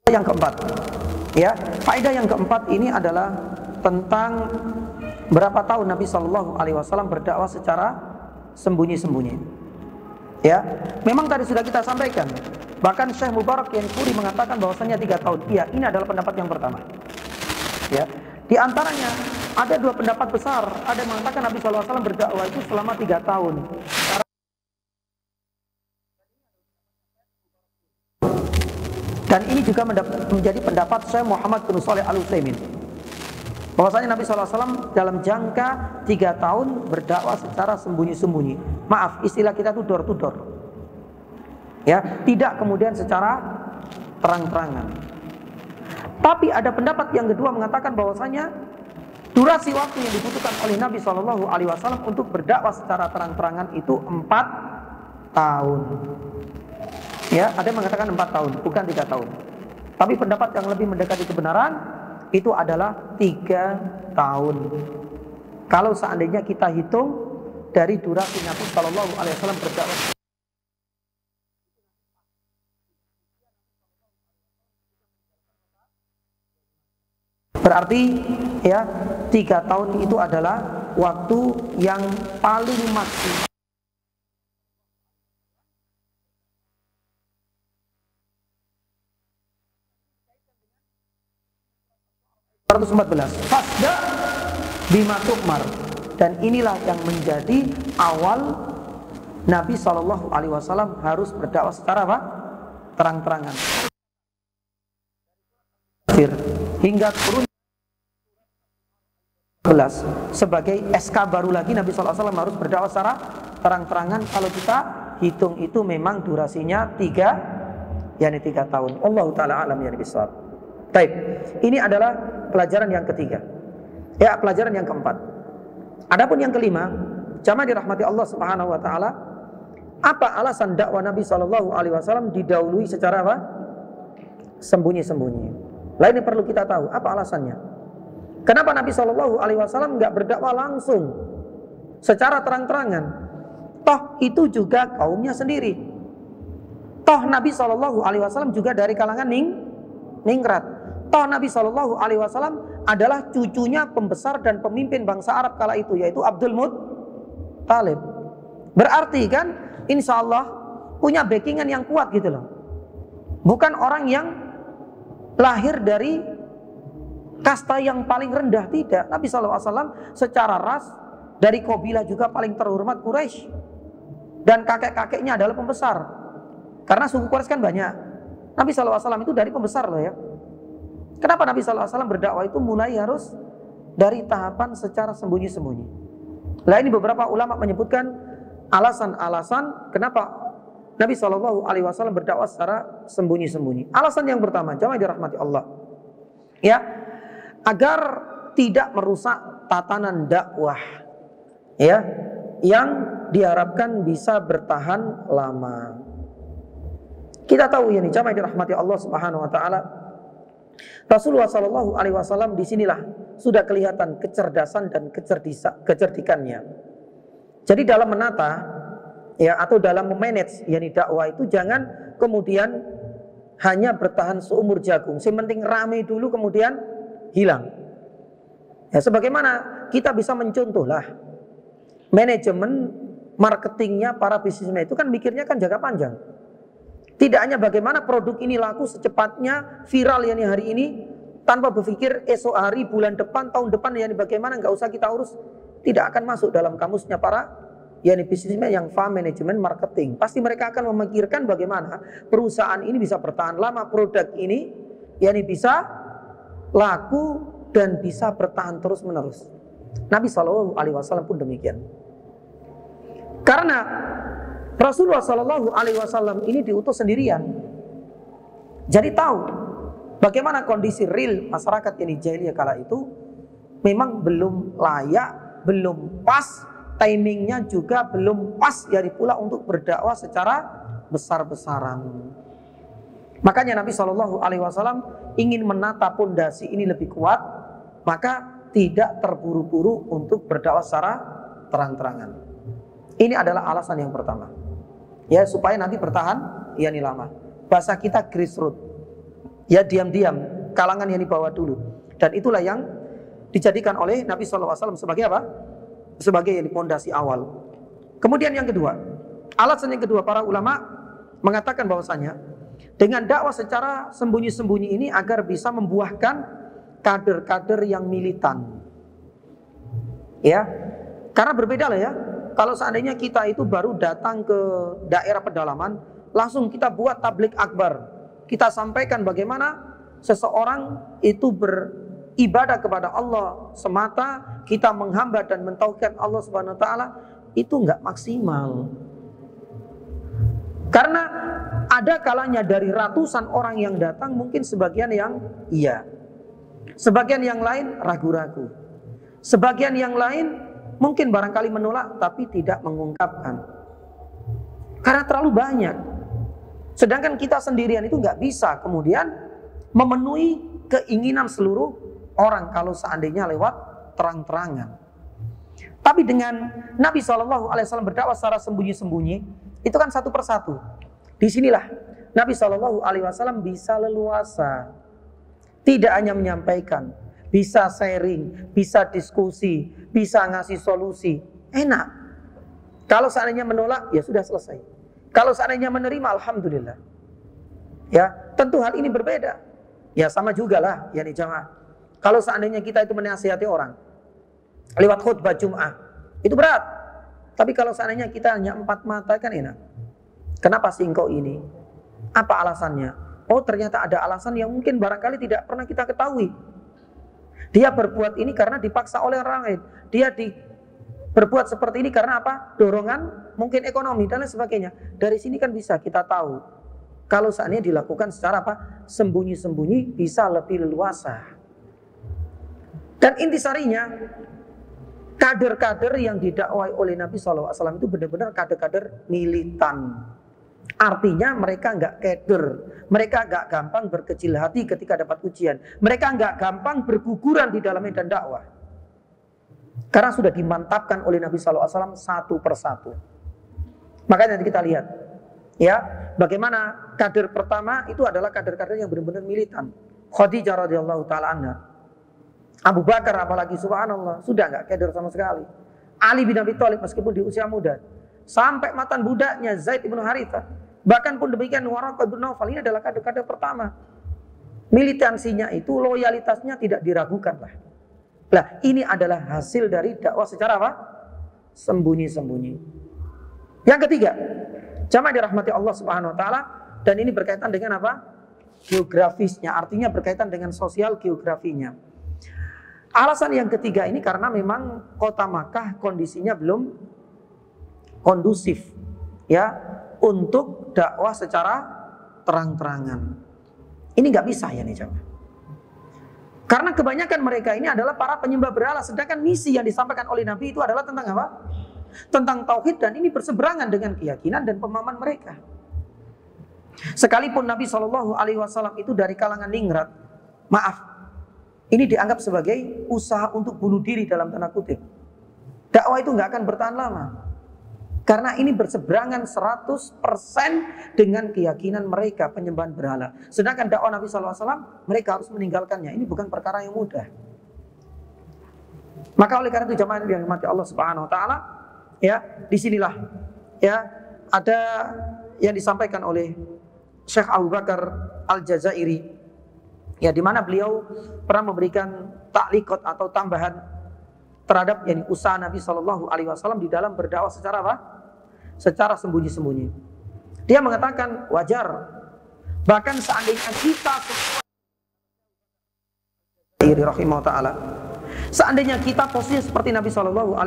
yang keempat, ya faedah yang keempat ini adalah tentang berapa tahun Nabi Shallallahu Alaihi Wasallam berdakwah secara sembunyi-sembunyi. Ya, memang tadi sudah kita sampaikan. Bahkan Syekh Mubarak Yanifuri mengatakan bahwasanya 3 tahun. Iya, ini adalah pendapat yang pertama. Ya, di antaranya ada 2 pendapat besar. Ada yang mengatakan Nabi Shallallahu Alaihi Wasallam berdakwah itu selama 3 tahun. Dan ini juga menjadi pendapat Syekh Muhammad bin Shalih Al-Utsaimin, bahwasanya Nabi SAW dalam jangka 3 tahun berdakwah secara sembunyi-sembunyi. Maaf, istilah kita itu door to door. Ya, tidak kemudian secara terang-terangan. Tapi ada pendapat yang kedua mengatakan bahwasanya durasi waktu yang dibutuhkan oleh Nabi SAW untuk berdakwah secara terang-terangan itu 4 tahun. Ya, ada yang mengatakan 4 tahun, bukan 3 tahun. Tapi pendapat yang lebih mendekati kebenaran itu adalah 3 tahun. Kalau seandainya kita hitung dari durasi Nabi Shallallahu Alaihi Wasallam berdakwah. Berarti ya 3 tahun itu adalah waktu yang paling maksimal. 114. Fasda bima tu'mar. Dan inilah yang menjadi awal Nabi SAW harus berdakwah secara apa? Terang-terangan. Hingga turun 11 sebagai SK baru lagi Nabi SAW harus berdakwah secara terang-terangan. Kalau kita hitung itu memang durasinya 3 tahun. Allah Ta'ala alam yani bisawab. Baik, ini adalah pelajaran yang ketiga. Ya, pelajaran yang keempat. Adapun yang kelima, jamaah dirahmati Allah Subhanahu wa taala, apa alasan dakwah Nabi SAW didahului secara apa? Sembunyi-sembunyi. Lah ini perlu kita tahu, apa alasannya? Kenapa Nabi SAW nggak berdakwah langsung secara terang-terangan? Toh itu juga kaumnya sendiri. Toh Nabi SAW juga dari kalangan ningrat. Toh Nabi SAW adalah cucunya pembesar dan pemimpin bangsa Arab kala itu, yaitu Abdul Muttalib. Berarti kan insya Allah punya backingan yang kuat gitu loh. Bukan orang yang lahir dari kasta yang paling rendah, tidak. Nabi SAW secara ras dari kabilah juga paling terhormat Quraisy, dan kakek-kakeknya adalah pembesar. Karena suku Quraisy kan banyak. Nabi SAW itu dari pembesar loh ya. Kenapa Nabi SAW berdakwah itu mulai harus dari tahapan secara sembunyi-sembunyi? Nah ini beberapa ulama menyebutkan alasan-alasan kenapa Nabi SAW berdakwah secara sembunyi-sembunyi. Alasan yang pertama, jamaah dirahmati Allah, ya, agar tidak merusak tatanan dakwah, ya, yang diharapkan bisa bertahan lama. Kita tahu ya nih, jamaah dirahmati Allah Subhanahu wa taala, Rasulullah SAW disinilah sudah kelihatan kecerdasan dan kecerdikannya. Jadi dalam menata ya atau dalam memanage yakni dakwah itu jangan kemudian hanya bertahan seumur jagung. Yang penting ramai dulu kemudian hilang. Ya sebagaimana kita bisa mencontoh lah manajemen marketingnya para bisnismen itu kan mikirnya kan jangka panjang. Tidak hanya bagaimana produk ini laku secepatnya, viral yani hari ini, tanpa berpikir esok hari, bulan depan, tahun depan yani bagaimana, nggak usah kita urus. Tidak akan masuk dalam kamusnya para yani bisnismen yang paham manajemen marketing. Pasti mereka akan memikirkan bagaimana perusahaan ini bisa bertahan lama, produk ini yani bisa laku dan bisa bertahan terus menerus. Nabi SAW pun demikian. Karena Rasulullah SAW ini diutus sendirian. Jadi tahu bagaimana kondisi real masyarakat yang di jahiliyah kala itu memang belum layak, belum pas, timingnya juga belum pas jadi pula untuk berdakwah secara besar-besaran. Makanya Nabi SAW ingin menata pondasi ini lebih kuat, maka tidak terburu-buru untuk berdakwah secara terang-terangan. Ini adalah alasan yang pertama. Ya supaya nanti bertahan yani lama. Bahasa kita grassroots. Ya diam-diam, kalangan yang dibawa dulu. Dan itulah yang dijadikan oleh Nabi SAW sebagai apa? Sebagai yani pondasi awal. Kemudian yang kedua, alasan yang kedua para ulama mengatakan bahwasanya dengan dakwah secara sembunyi-sembunyi ini agar bisa membuahkan kader-kader yang militan. Ya. Karena berbeda lah ya. Kalau seandainya kita itu baru datang ke daerah pedalaman, langsung kita buat tablik akbar. Kita sampaikan bagaimana seseorang itu beribadah kepada Allah semata, kita menghamba dan mentauhidkan Allah Subhanahu wa taala, itu enggak maksimal. Karena ada kalanya dari ratusan orang yang datang mungkin sebagian yang iya. Sebagian yang lain ragu-ragu. Sebagian yang lain mungkin barangkali menolak tapi tidak mengungkapkan. Karena terlalu banyak. Sedangkan kita sendirian itu nggak bisa kemudian memenuhi keinginan seluruh orang kalau seandainya lewat terang-terangan. Tapi dengan Nabi SAW berdakwah secara sembunyi-sembunyi, itu kan satu persatu. Disinilah Nabi SAW bisa leluasa. Tidak hanya menyampaikan, bisa sharing, bisa diskusi, bisa ngasih solusi. Enak. Kalau seandainya menolak, ya sudah selesai. Kalau seandainya menerima, alhamdulillah. Ya, tentu hal ini berbeda. Ya sama juga lah, ya nih jamaah. Kalau seandainya kita itu menasihati orang lewat khutbah Jum'ah, itu berat. Tapi kalau seandainya kita hanya 4 mata kan enak. Kenapa sih engkau ini? Apa alasannya? Oh ternyata ada alasan yang mungkin barangkali tidak pernah kita ketahui. Dia berbuat ini karena dipaksa oleh orang lain. Dia berbuat seperti ini karena apa? Dorongan, mungkin ekonomi dan lain sebagainya. Dari sini kan bisa kita tahu. Kalau seandainya dilakukan secara apa? Sembunyi-sembunyi bisa lebih leluasa. Dan intisarinya, kader-kader yang didakwai oleh Nabi SAW itu benar-benar kader-kader militan. Artinya mereka nggak keder, mereka nggak gampang berkecil hati ketika dapat ujian, mereka nggak gampang berguguran di dalam medan dakwah. Karena sudah dimantapkan oleh Nabi SAW satu persatu. Makanya nanti kita lihat, ya, bagaimana kader pertama itu adalah kader-kader yang benar-benar militan. Khadijah radhiyallahu taala anha, Abu Bakar apalagi subhanallah sudah nggak keder sama sekali. Ali bin Abi Thalib meskipun di usia muda, sampai mantan budaknya Zaid bin Harithah, bahkan pun demikian Waraqah bin Naufal, ini adalah kader-kader pertama. Militansinya itu, loyalitasnya tidak diragukan lah. Nah, ini adalah hasil dari dakwah secara apa? Sembunyi-sembunyi. Yang ketiga, jamaah dirahmati Allah Subhanahu wa taala, dan ini berkaitan dengan apa? Geografisnya, artinya berkaitan dengan sosial geografinya. Alasan yang ketiga ini karena memang kota Makkah kondisinya belum kondusif ya untuk dakwah secara terang-terangan. Ini nggak bisa ya nih jamaah. Karena kebanyakan mereka ini adalah para penyembah berhala, sedangkan misi yang disampaikan oleh Nabi itu adalah tentang apa? Tentang tauhid, dan ini berseberangan dengan keyakinan dan pemahaman mereka. Sekalipun Nabi SAW itu dari kalangan ningrat, maaf, ini dianggap sebagai usaha untuk bunuh diri dalam tanda kutip. Dakwah itu nggak akan bertahan lama. Karena ini berseberangan 100% dengan keyakinan mereka penyembahan berhala. Sedangkan dakwah Nabi SAW, mereka harus meninggalkannya. Ini bukan perkara yang mudah. Maka oleh karena itu jamaah yang dirahmati Allah Subhanahu wa taala, ya, disinilah ya ada yang disampaikan oleh Syekh Abu Bakar Al-Jazairi, ya, di mana beliau pernah memberikan takliqat atau tambahan terhadap usaha Nabi SAW di dalam berdakwah secara apa? Secara sembunyi-sembunyi. Dia mengatakan wajar, bahkan seandainya kita seandainya kita posisi seperti Nabi SAW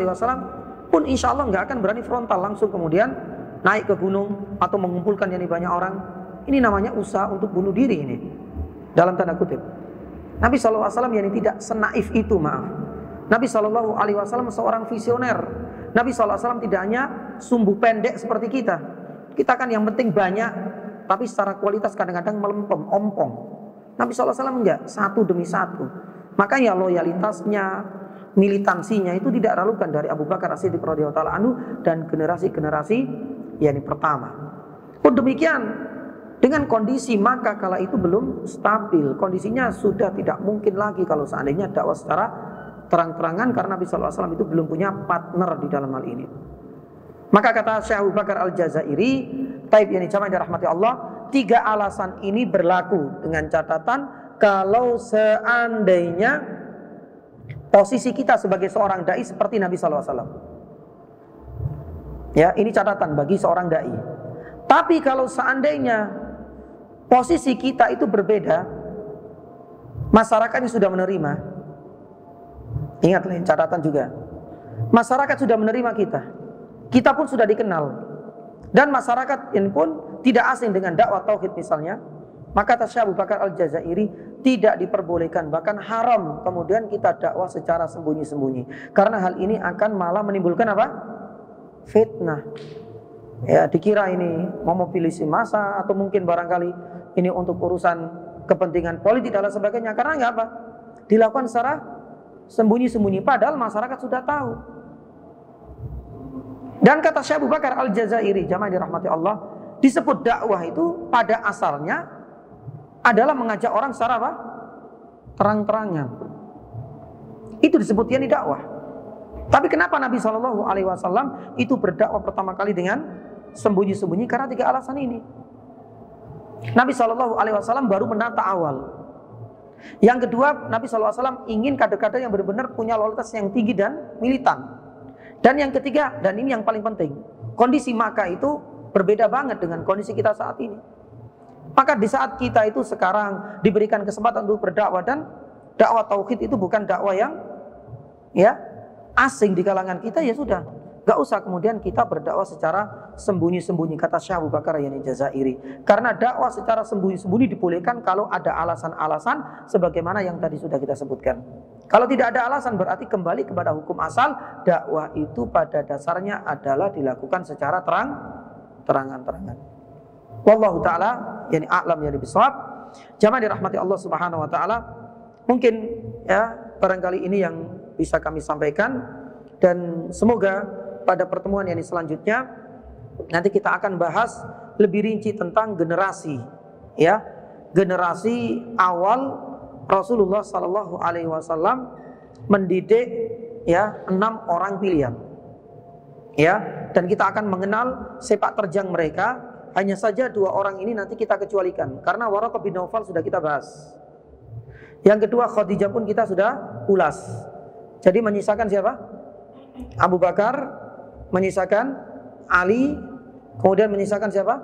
pun insya Allah nggak akan berani frontal langsung kemudian naik ke gunung atau mengumpulkan banyak orang. Ini namanya usaha untuk bunuh diri ini dalam tanda kutip. Nabi SAW yang tidak senaif itu, maaf. Nabi SAW seorang visioner. Nabi SAW tidak hanya sumbu pendek seperti kita. Kita kan yang penting banyak, tapi secara kualitas kadang-kadang melempem, ompong. Nabi SAW enggak, satu demi satu. Makanya loyalitasnya, militansinya itu tidak ralukan dari Abu Bakar As-Siddiq radhiyallahu anhu dan generasi-generasi pertama. Pun demikian dengan kondisi Makkah kala itu belum stabil. Kondisinya sudah tidak mungkin lagi kalau seandainya dakwah secara terang-terangan, karena Nabi SAW itu belum punya partner di dalam hal ini. Maka kata Syekh Abu Bakar Al-Jazairi, taib yang dijamaah dirahmati Allah, 3 alasan ini berlaku dengan catatan kalau seandainya posisi kita sebagai seorang dai seperti Nabi SAW. Ya, ini catatan bagi seorang dai. Tapi kalau seandainya posisi kita itu berbeda, masyarakatnya sudah menerima. Ingatlah catatan juga. Masyarakat sudah menerima kita. Kita pun sudah dikenal. Dan masyarakat ini pun tidak asing dengan dakwah tauhid misalnya. Maka kata Syekh Abu Bakar Al-Jazairi, tidak diperbolehkan, bahkan haram kemudian kita dakwah secara sembunyi-sembunyi. Karena hal ini akan malah menimbulkan apa? Fitnah. Ya, dikira ini memobilisasi massa atau mungkin barangkali ini untuk urusan kepentingan politik dan sebagainya. Karena enggak apa? Dilakukan secara sembunyi-sembunyi, padahal masyarakat sudah tahu. Dan kata Syekh Abu Bakar Al-Jazairi, jamaah dirahmati Allah, disebut dakwah itu pada asalnya adalah mengajak orang secara apa? Terang-terangan. Itu disebut yani dakwah. Tapi kenapa Nabi SAW itu berdakwah pertama kali dengan sembunyi-sembunyi? Karena 3 alasan ini. Nabi SAW baru menata awal. Yang kedua, Nabi SAW ingin kader-kader yang benar-benar punya loyalitas yang tinggi dan militan. Dan yang ketiga, dan ini yang paling penting, kondisi Makkah itu berbeda banget dengan kondisi kita saat ini. Maka di saat kita itu sekarang diberikan kesempatan untuk berdakwah, dan dakwah tauhid itu bukan dakwah yang asing di kalangan kita, ya sudah, gak usah kemudian kita berdakwah secara sembunyi-sembunyi, kata Syekh Abu Bakar Yani Jazairi. Karena dakwah secara sembunyi-sembunyi dibolehkan kalau ada alasan-alasan sebagaimana yang tadi sudah kita sebutkan. Kalau tidak ada alasan, berarti kembali kepada hukum asal, dakwah itu pada dasarnya adalah dilakukan secara terangan-terangan. Wallahu ta'ala yani a'lam yani bisawab. Jamaah dirahmati Allah Subhanahu wa taala. Mungkin ya barangkali ini yang bisa kami sampaikan, dan semoga pada pertemuan yang selanjutnya nanti kita akan bahas lebih rinci tentang generasi, ya, generasi awal Rasulullah Sallallahu Alaihi Wasallam mendidik ya 6 orang pilihan, ya, dan kita akan mengenal sepak terjang mereka. Hanya saja 2 orang ini nanti kita kecualikan karena Waraqah bin Naufal sudah kita bahas. Yang kedua Khadijah pun kita sudah ulas. Jadi menyisakan siapa? Abu Bakar, menyisakan Ali, kemudian menyisakan siapa?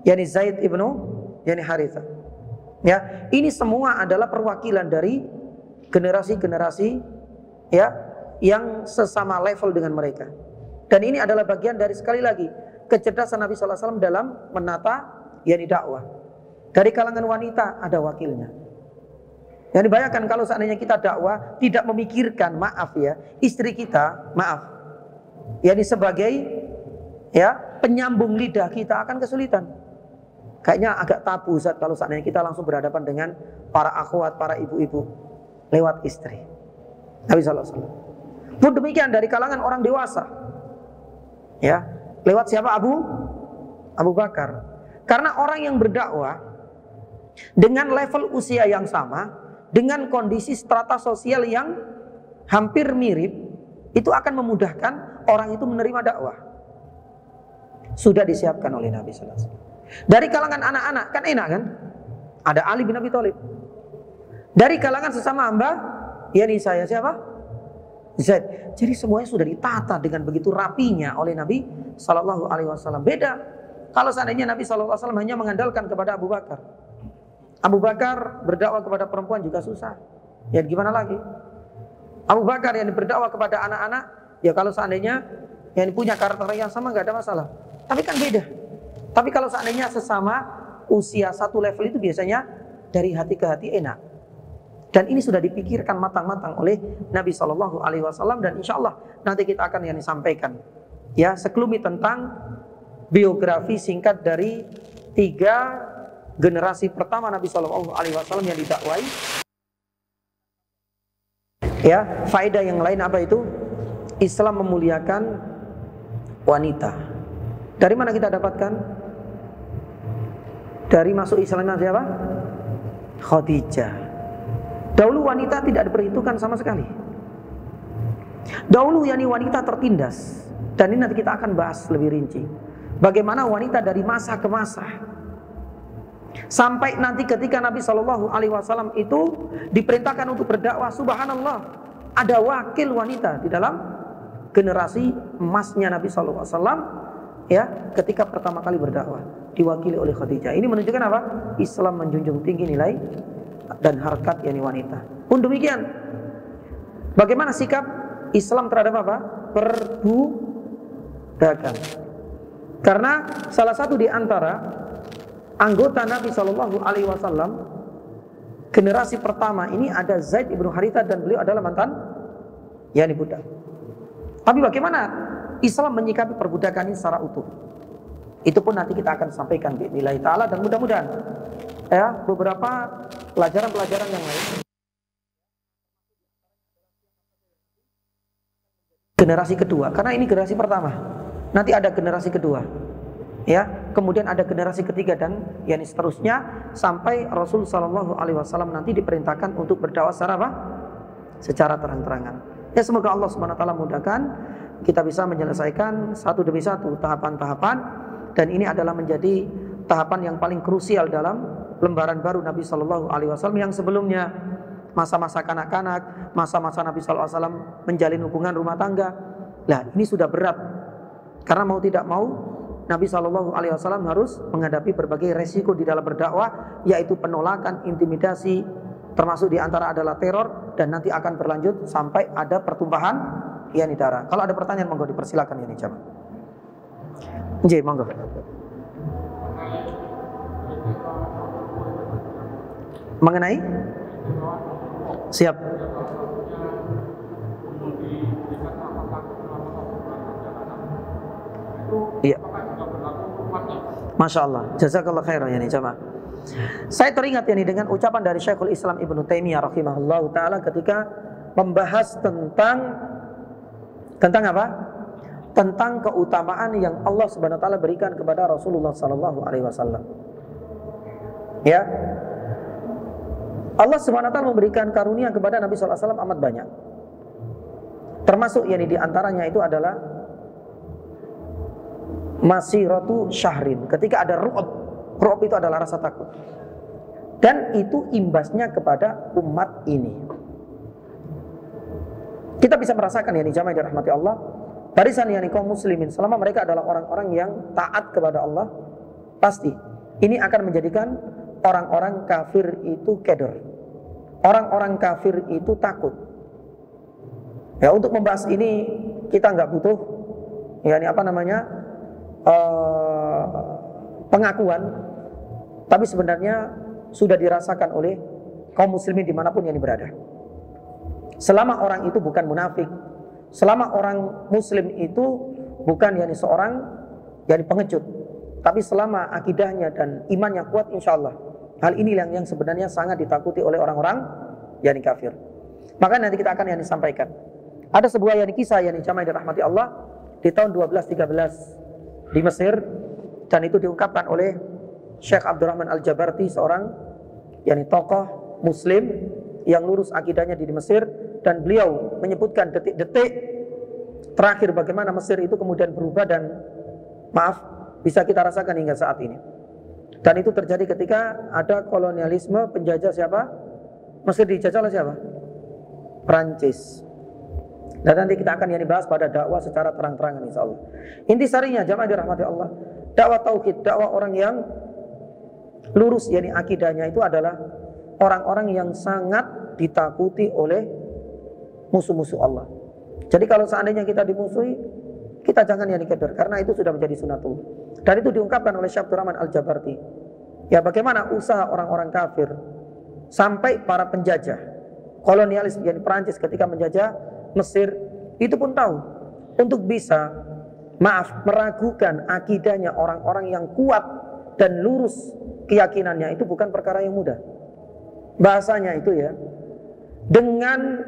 Yani Zaid ibnu yani Harithah. Ya, ini semua adalah perwakilan dari generasi-generasi ya yang sesama level dengan mereka. Dan ini adalah bagian dari, sekali lagi, kecerdasan Nabi sallallahu alaihi wasallam dalam menata yani dakwah. Dari kalangan wanita ada wakilnya. Yang dibayangkan kalau seandainya kita dakwah tidak memikirkan, maaf ya, istri kita, maaf, yani sebagai ya penyambung lidah, kita akan kesulitan. Kayaknya agak tabu Ustaz kalau seandainya kita langsung berhadapan dengan para akhwat, para ibu-ibu lewat istri Nabi sallallahu alaihi wasallam. Pun demikian dari kalangan orang dewasa, ya, lewat siapa? Abu Bakar. Karena orang yang berdakwah dengan level usia yang sama, dengan kondisi strata sosial yang hampir mirip, itu akan memudahkan orang itu menerima dakwah. Sudah disiapkan oleh Nabi sallallahu alaihi wasallam. Dari kalangan anak-anak kan enak kan? Ada Ali bin Abi Thalib. Dari kalangan sesama hamba, yakni saya siapa? Zaid. Jadi semuanya sudah ditata dengan begitu rapinya oleh Nabi sallallahu alaihi wasallam. Beda kalau seandainya Nabi sallallahu alaihi wasallam hanya mengandalkan kepada Abu Bakar. Abu Bakar berdakwah kepada perempuan juga susah. Ya gimana lagi? Abu Bakar yang berdakwah kepada anak-anak, ya kalau seandainya yang punya karakter yang sama nggak ada masalah. Tapi kan beda. Tapi kalau seandainya sesama usia satu level itu biasanya dari hati ke hati enak. Dan ini sudah dipikirkan matang-matang oleh Nabi Shallallahu Alaihi Wasallam, dan insya Allah nanti kita akan yang disampaikan ya sekelumit tentang biografi singkat dari 3 generasi pertama Nabi Shallallahu Alaihi Wasallam yang didakwai. Ya, faedah yang lain apa itu? Islam memuliakan wanita. Dari mana kita dapatkan? Dari masuk Islamnya siapa? Khadijah. Dahulu wanita tidak diperhitungkan sama sekali. Dahulu yakni wanita tertindas. Dan ini nanti kita akan bahas lebih rinci. Bagaimana wanita dari masa ke masa. Sampai nanti ketika Nabi Shallallahu Alaihi Wasallam itu diperintahkan untuk berdakwah, subhanallah, ada wakil wanita di dalam generasi emasnya Nabi Shallallahu Alaihi Wasallam. Ya, ketika pertama kali berdakwah diwakili oleh Khadijah. Ini menunjukkan apa? Islam menjunjung tinggi nilai dan harkat yakni wanita. Pun demikian, bagaimana sikap Islam terhadap apa? Perbudakan. Karena salah satu di antara anggota Nabi Shallallahu Alaihi Wasallam generasi pertama ini ada Zaid ibnu Harithah, dan beliau adalah mantan yakni budak. Tapi bagaimana Islam menyikapi perbudakan ini secara utuh? Itu pun nanti kita akan sampaikan biidznillah taala, dan mudah-mudahan ya beberapa pelajaran-pelajaran yang lain. Generasi kedua, karena ini generasi pertama. Nanti ada generasi kedua. Ya, kemudian ada generasi ketiga, dan yakni seterusnya sampai Rasul sallallahu alaihi wasallam nanti diperintahkan untuk berdakwah secara apa? secara terang-terangan. Ya semoga Allah Subhanahu wa taala mudahkan kita bisa menyelesaikan satu demi satu tahapan-tahapan, dan ini adalah menjadi tahapan yang paling krusial dalam lembaran baru Nabi Shallallahu Alaihi Wasallam yang sebelumnya masa-masa kanak-kanak, masa-masa Nabi Shallallahu Alaihi Wasallam menjalin hubungan rumah tangga. Nah ini sudah berat karena mau tidak mau Nabi Shallallahu Alaihi Wasallam harus menghadapi berbagai resiko di dalam berdakwah, yaitu penolakan, intimidasi, termasuk di antara adalah teror, dan nanti akan berlanjut sampai ada pertumpahan yakni darah. Kalau ada pertanyaan monggo dipersilakan yakni jamaah. Nggih, monggo. Mengenai siap. Iya. Masya Allah, jazakallah khairan ya nih jamaah. Saya teringat ya nih dengan ucapan dari Syekhul Islam Ibnu Taimiyah rahimahullah taala ketika membahas tentang apa? Tentang keutamaan yang Allah Subhanahu wa taala berikan kepada Rasulullah sallallahu alaihi wasallam. Ya. Allah Subhanahu wa taala memberikan karunia kepada Nabi sallallahu alaihi wasallam amat banyak. Termasuk yakni di antaranya itu adalah masiratu syahrin, ketika ada ru'ub itu adalah rasa takut, dan itu imbasnya kepada umat ini. Kita bisa merasakan ya jamaah yang dirahmati Allah, barisan yakni kaum muslimin selama mereka adalah orang-orang yang taat kepada Allah, pasti ini akan menjadikan orang-orang kafir itu keder, orang-orang kafir itu takut. Ya, untuk membahas ini kita nggak butuh yakni apa namanya pengakuan, tapi sebenarnya sudah dirasakan oleh kaum muslimin dimanapun yang berada. Selama orang itu bukan munafik, selama orang muslim itu bukan yakni seorang yakni pengecut, tapi selama akidahnya dan imannya kuat, insya Allah hal ini yang sebenarnya sangat ditakuti oleh orang-orang yakni kafir. Maka nanti kita akan yakni sampaikan. Ada sebuah yakni kisah yakni jamaah yang dirahmati Allah di tahun 1213 di Mesir, dan itu diungkapkan oleh Syekh Abdurrahman Al-Jabarti, seorang yakni tokoh muslim yang lurus akidahnya di Mesir, dan beliau menyebutkan detik-detik terakhir bagaimana Mesir itu kemudian berubah dan maaf bisa kita rasakan hingga saat ini. Dan itu terjadi ketika ada kolonialisme penjajah siapa? Mesir dijajah oleh siapa? Prancis. Dan nanti kita akan bahas pada dakwah secara terang-terangan insyaallah. Intisarinya jamaah dirahmati Allah, dakwah tauhid, dakwah orang yang lurus yakni akidahnya itu adalah orang-orang yang sangat ditakuti oleh musuh-musuh Allah. Jadi kalau seandainya kita dimusuhi, kita jangan yakni keder, karena itu sudah menjadi sunatullah. Dan itu diungkapkan oleh Syekh Abdurrahman Al-Jabarti. Ya, bagaimana usaha orang-orang kafir sampai para penjajah kolonialis yakni Perancis ketika menjajah Mesir itu pun tahu untuk bisa meragukan akidahnya orang-orang yang kuat dan lurus keyakinannya itu bukan perkara yang mudah. Bahasanya itu ya, dengan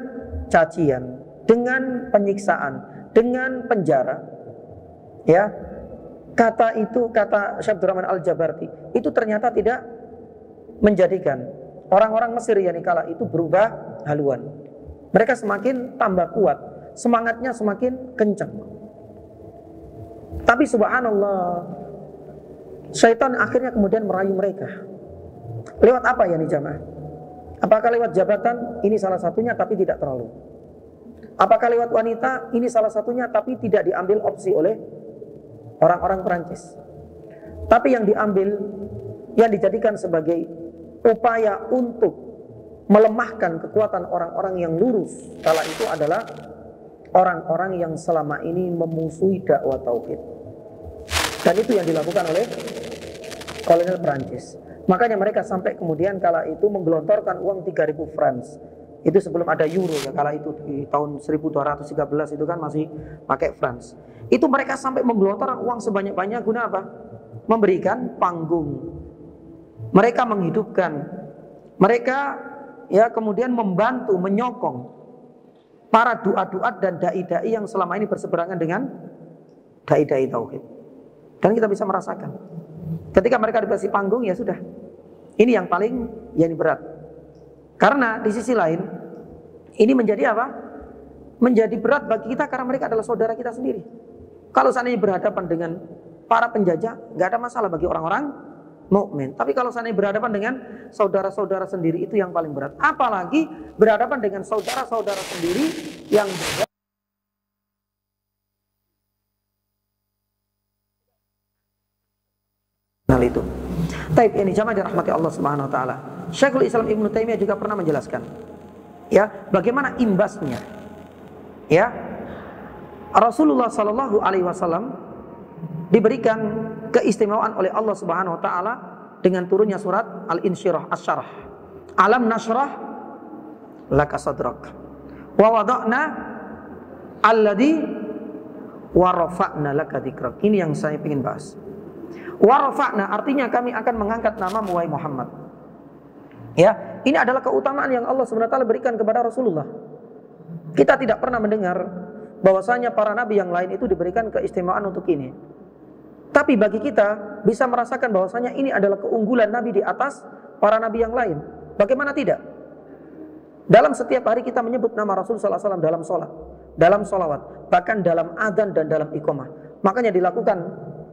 cacian, dengan penyiksaan, dengan penjara, ya, kata Syekh Abdurrahman Al-Jabarti itu ternyata tidak menjadikan orang-orang Mesir yakni kala itu berubah haluan. Mereka semakin tambah kuat, semangatnya semakin kencang. Tapi subhanallah, syaitan akhirnya kemudian merayu mereka. Lewat apa ya nih jamaah? Apakah lewat jabatan? Ini salah satunya, tapi tidak terlalu. Apakah lewat wanita? Ini salah satunya, tapi tidak diambil opsi oleh orang-orang Perancis. Tapi yang diambil, yang dijadikan sebagai upaya untuk melemahkan kekuatan orang-orang yang lurus kala itu adalah orang-orang yang selama ini memusuhi dakwah tauhid. Dan itu yang dilakukan oleh kolonial Perancis. Makanya mereka sampai kemudian kala itu menggelontorkan uang 3.000 francs. Itu sebelum ada euro ya, kala itu di tahun 1213 itu kan masih pakai francs. Itu mereka sampai menggelontorkan uang sebanyak-banyak guna apa? Memberikan panggung. Mereka menghidupkan. Mereka ya kemudian membantu, menyokong para duat-duat dan dai-dai yang selama ini berseberangan dengan dai-dai tauhid. Dan kita bisa merasakan ketika mereka dikasih panggung, ya sudah, ini yang paling berat. Karena di sisi lain Ini menjadi apa? Menjadi berat bagi kita karena mereka adalah saudara kita sendiri. Kalau seandainya berhadapan dengan para penjajah, nggak ada masalah bagi orang-orang mukmin. Tapi kalau seandainya berhadapan dengan saudara-saudara sendiri, itu yang paling berat. Apalagi berhadapan dengan saudara-saudara sendiri yang berbeda. Hal itu. Taib ini jamaah dirahmati Allah Subhanahu wa taala. Syekhul Islam Ibnu Taimiyah juga pernah menjelaskan ya, bagaimana imbasnya. Ya. Rasulullah sallallahu alaihi wasallam diberikan keistimewaan oleh Allah Subhanahu wa taala dengan turunnya surat Al-Insyirah Asy-Syarah. Alam nashrah laka sadrak wa wada'na alladhi wa rafa'na laka dzikrak. Ini yang saya ingin bahas. Wa rafa'na artinya kami akan mengangkat namamu wahai Muhammad. Ya, ini adalah keutamaan yang Allah Subhanahu wa taala berikan kepada Rasulullah. Kita tidak pernah mendengar bahwasanya para nabi yang lain itu diberikan keistimewaan untuk ini. Tapi bagi kita bisa merasakan bahwasanya ini adalah keunggulan nabi di atas para nabi yang lain. Bagaimana tidak? Dalam setiap hari kita menyebut nama Rasul sallallahu alaihi wasallam dalam sholat, dalam sholawat, bahkan dalam adzan dan dalam iqamah. Makanya dilakukan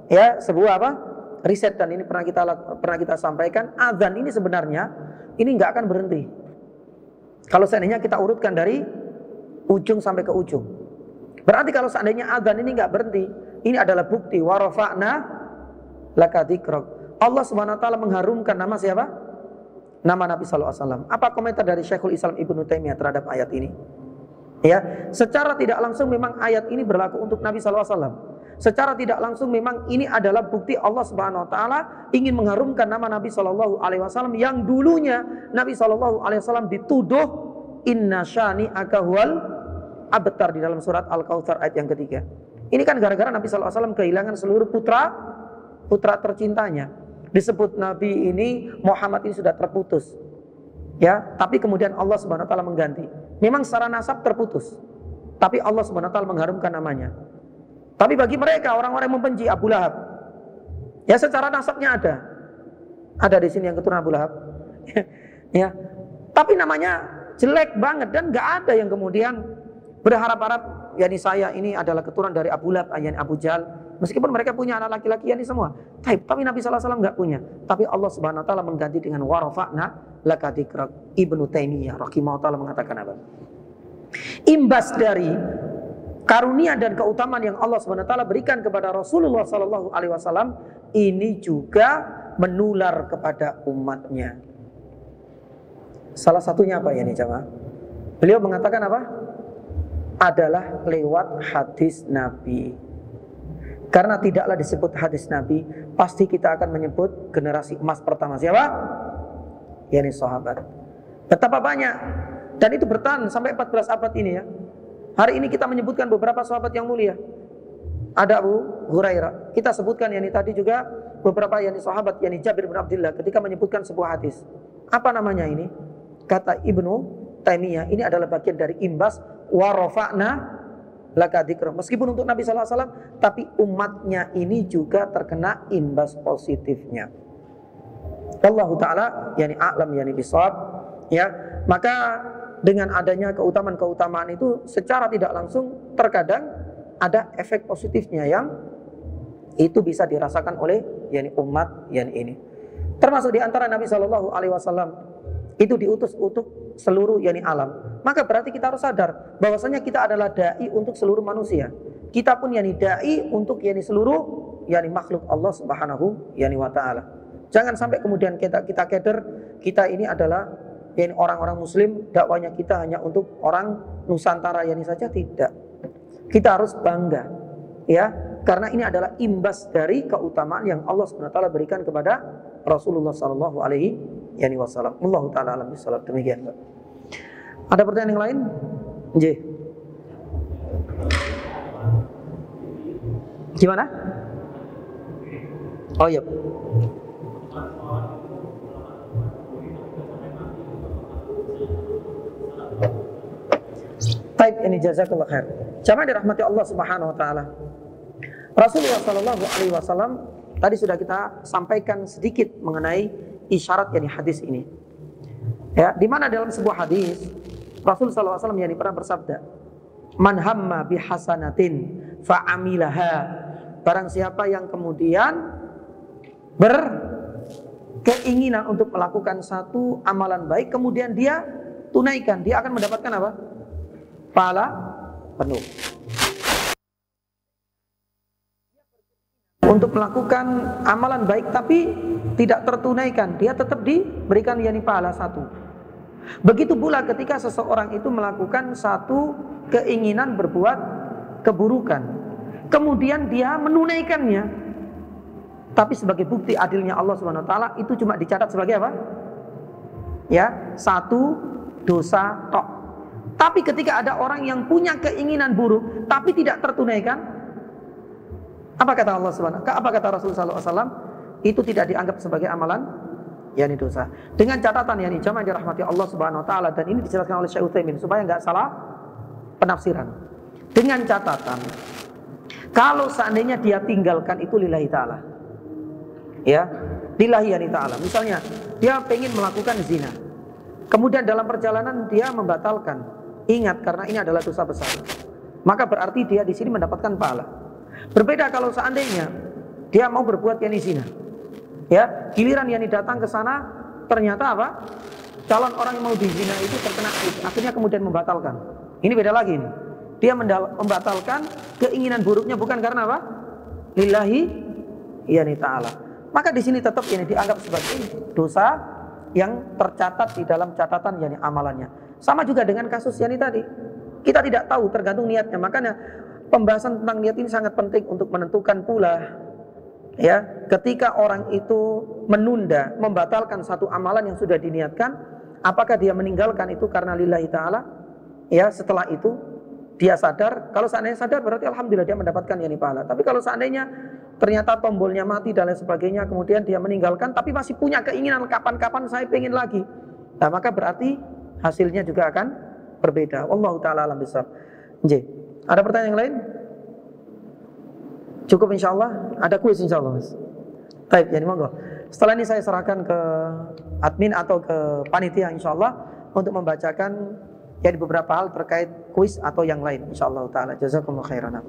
ya sebuah apa? Riset, dan ini pernah kita sampaikan, adzan ini sebenarnya ini nggak akan berhenti. Kalau seandainya kita urutkan dari ujung sampai ke ujung. Berarti kalau seandainya adzan ini nggak berhenti, ini adalah bukti wa rafa'na laka dzikrak. Allah Subhanahu wa taala mengharumkan nama siapa? Nama Nabi sallallahu alaihi wasallam. Apa komentar dari Syekhul Islam Ibnu Taimiyah terhadap ayat ini? Ya, secara tidak langsung memang ayat ini berlaku untuk Nabi sallallahu alaihi wasallam. Secara tidak langsung memang ini adalah bukti Allah Subhanahu wa taala ingin mengharumkan nama Nabi sallallahu alaihi wasallam yang dulunya Nabi sallallahu alaihi wasallam dituduh inna syani'aka huwal abtar di dalam surat Al-Kautsar ayat yang ketiga. Ini kan gara-gara Nabi sallallahu alaihi wasallam kehilangan seluruh putra tercintanya. Disebut Nabi ini Muhammad ini sudah terputus. Ya, tapi kemudian Allah Subhanahu wa taala mengganti. Memang secara nasab terputus. Tapi Allah Subhanahu wa taala mengharumkan namanya. Tapi bagi mereka orang-orang yang membenci Abu Lahab, ya secara nasabnya ada di sini yang keturunan Abu Lahab, ya. Tapi namanya jelek banget dan nggak ada yang kemudian berharap-harap, yakni saya ini adalah keturunan dari Abu Lahab, yakni Abu Jahal. Meskipun mereka punya anak laki-laki yakni semua, tapi Nabi sallallahu alaihi wasallam nggak punya. Tapi Allah Subhanahu wa taala mengganti dengan wa rafa'na laka dzikrak. Ibnu Taimiyah rahimahullah taala mengatakan apa? Imbas dari karunia dan keutamaan yang Allah Subhanahu wa taala berikan kepada Rasulullah sallallahu alaihi wasallam ini juga menular kepada umatnya. Salah satunya apa ya nih jamaah? Beliau mengatakan apa? Adalah lewat hadis Nabi. Karena tidaklah disebut hadis Nabi, pasti kita akan menyebut generasi emas pertama siapa? Yakni sahabat. Betapa banyak, dan itu bertahan sampai 14 abad ini ya. Hari ini kita menyebutkan beberapa sahabat yang mulia. Ada Abu Hurairah. Kita sebutkan yakni tadi juga beberapa yakni sahabat, yakni Jabir bin Abdullah ketika menyebutkan sebuah hadis. Apa namanya ini? Kata Ibnu Taimiyah, ini adalah bagian dari imbas wa rafa'na laka dzikrak. Meskipun untuk Nabi sallallahu alaihi wasallam, tapi umatnya ini juga terkena imbas positifnya. Allah taala yakni a'lam yakni bisawab. Ya, maka dengan adanya keutamaan-keutamaan itu secara tidak langsung terkadang ada efek positifnya yang itu bisa dirasakan oleh yakni umat yakni ini. Termasuk di antara Nabi sallallahu alaihi wasallam itu diutus untuk seluruh yakni alam. Maka berarti kita harus sadar bahwasanya kita adalah dai untuk seluruh manusia. Kita pun yakni dai untuk yakni seluruh yakni makhluk Allah Subhanahu yakni wa taala. Jangan sampai kemudian kita keder kita ini adalah yakni orang-orang muslim, dakwanya kita hanya untuk orang Nusantara yakni saja, tidak. Kita harus bangga ya, karena ini adalah imbas dari keutamaan yang Allah Subhanahu wa taala berikan kepada Rasulullah sallallahu alaihi wasallam. Allah taala alam bisawab. Demikian, Pak. Ada pertanyaan yang lain? Nggih. Gimana? Oh iya. Baik, ini jazakallah khair. Jamaah dirahmati Allah Subhanahu wa taala. Rasulullah sallallahu alaihi wasallam tadi sudah kita sampaikan sedikit mengenai isyarat yakni hadis ini. Ya, di mana dalam sebuah hadis Rasul sallallahu alaihi wasallam yang pernah bersabda, "Man hamma bihasanatin fa'amilaha." Barang siapa yang kemudian berkeinginan untuk melakukan satu amalan baik, kemudian dia tunaikan, dia akan mendapatkan apa? Pahala penuh. Untuk melakukan amalan baik tapi tidak tertunaikan, dia tetap diberikan pahala satu. Begitu pula ketika seseorang itu melakukan satu keinginan berbuat keburukan, kemudian dia menunaikannya, tapi sebagai bukti adilnya Allah Subhanahu wa taala, itu cuma dicatat sebagai apa? Ya, satu dosa tok. Tapi ketika ada orang yang punya keinginan buruk tapi tidak tertunaikan, apa kata Allah Subhanahu? Apa kata Rasulullah SAW? Itu tidak dianggap sebagai amalan, dosa. Dengan catatan jamaah yang dirahmati Allah Subhanahu Wa Taala, dan ini dijelaskan oleh Syekh Utsaimin supaya nggak salah penafsiran. Dengan catatan, kalau seandainya dia tinggalkan itu lillahi taala, lillahi taala. Misalnya dia pengen melakukan zina, kemudian dalam perjalanan dia membatalkan. Ingat, karena ini adalah dosa besar, maka berarti dia di sini mendapatkan pahala. Berbeda kalau seandainya dia mau berbuat zina, giliran datang ke sana, ternyata apa? Calon orang yang mau dizina itu terkena AIDS, akhirnya kemudian membatalkan. Ini beda lagi nih. Dia membatalkan keinginan buruknya bukan karena apa? Lillahi ta'ala. Maka di sini tetap dianggap sebagai dosa yang tercatat di dalam catatan amalannya. Sama juga dengan kasus tadi. Kita tidak tahu, tergantung niatnya. Makanya pembahasan tentang niat ini sangat penting untuk menentukan pula, ketika orang itu menunda, membatalkan satu amalan yang sudah diniatkan, apakah dia meninggalkan itu karena lillahi ta'ala? Setelah itu dia sadar. Kalau seandainya sadar, berarti alhamdulillah dia mendapatkan pahala. Tapi kalau seandainya ternyata tombolnya mati dan lain sebagainya, kemudian dia meninggalkan tapi masih punya keinginan kapan-kapan saya pengen lagi, nah maka berarti hasilnya juga akan berbeda. Wallahu ta'ala alam bisawab. Ada pertanyaan yang lain? Cukup insyaallah. Ada kuis insyaallah, Mas. Baik, monggo. Setelah ini saya serahkan ke admin atau ke panitia insyaallah untuk membacakan beberapa hal terkait kuis atau yang lain insyaallah taala. Jazakumullah khairan.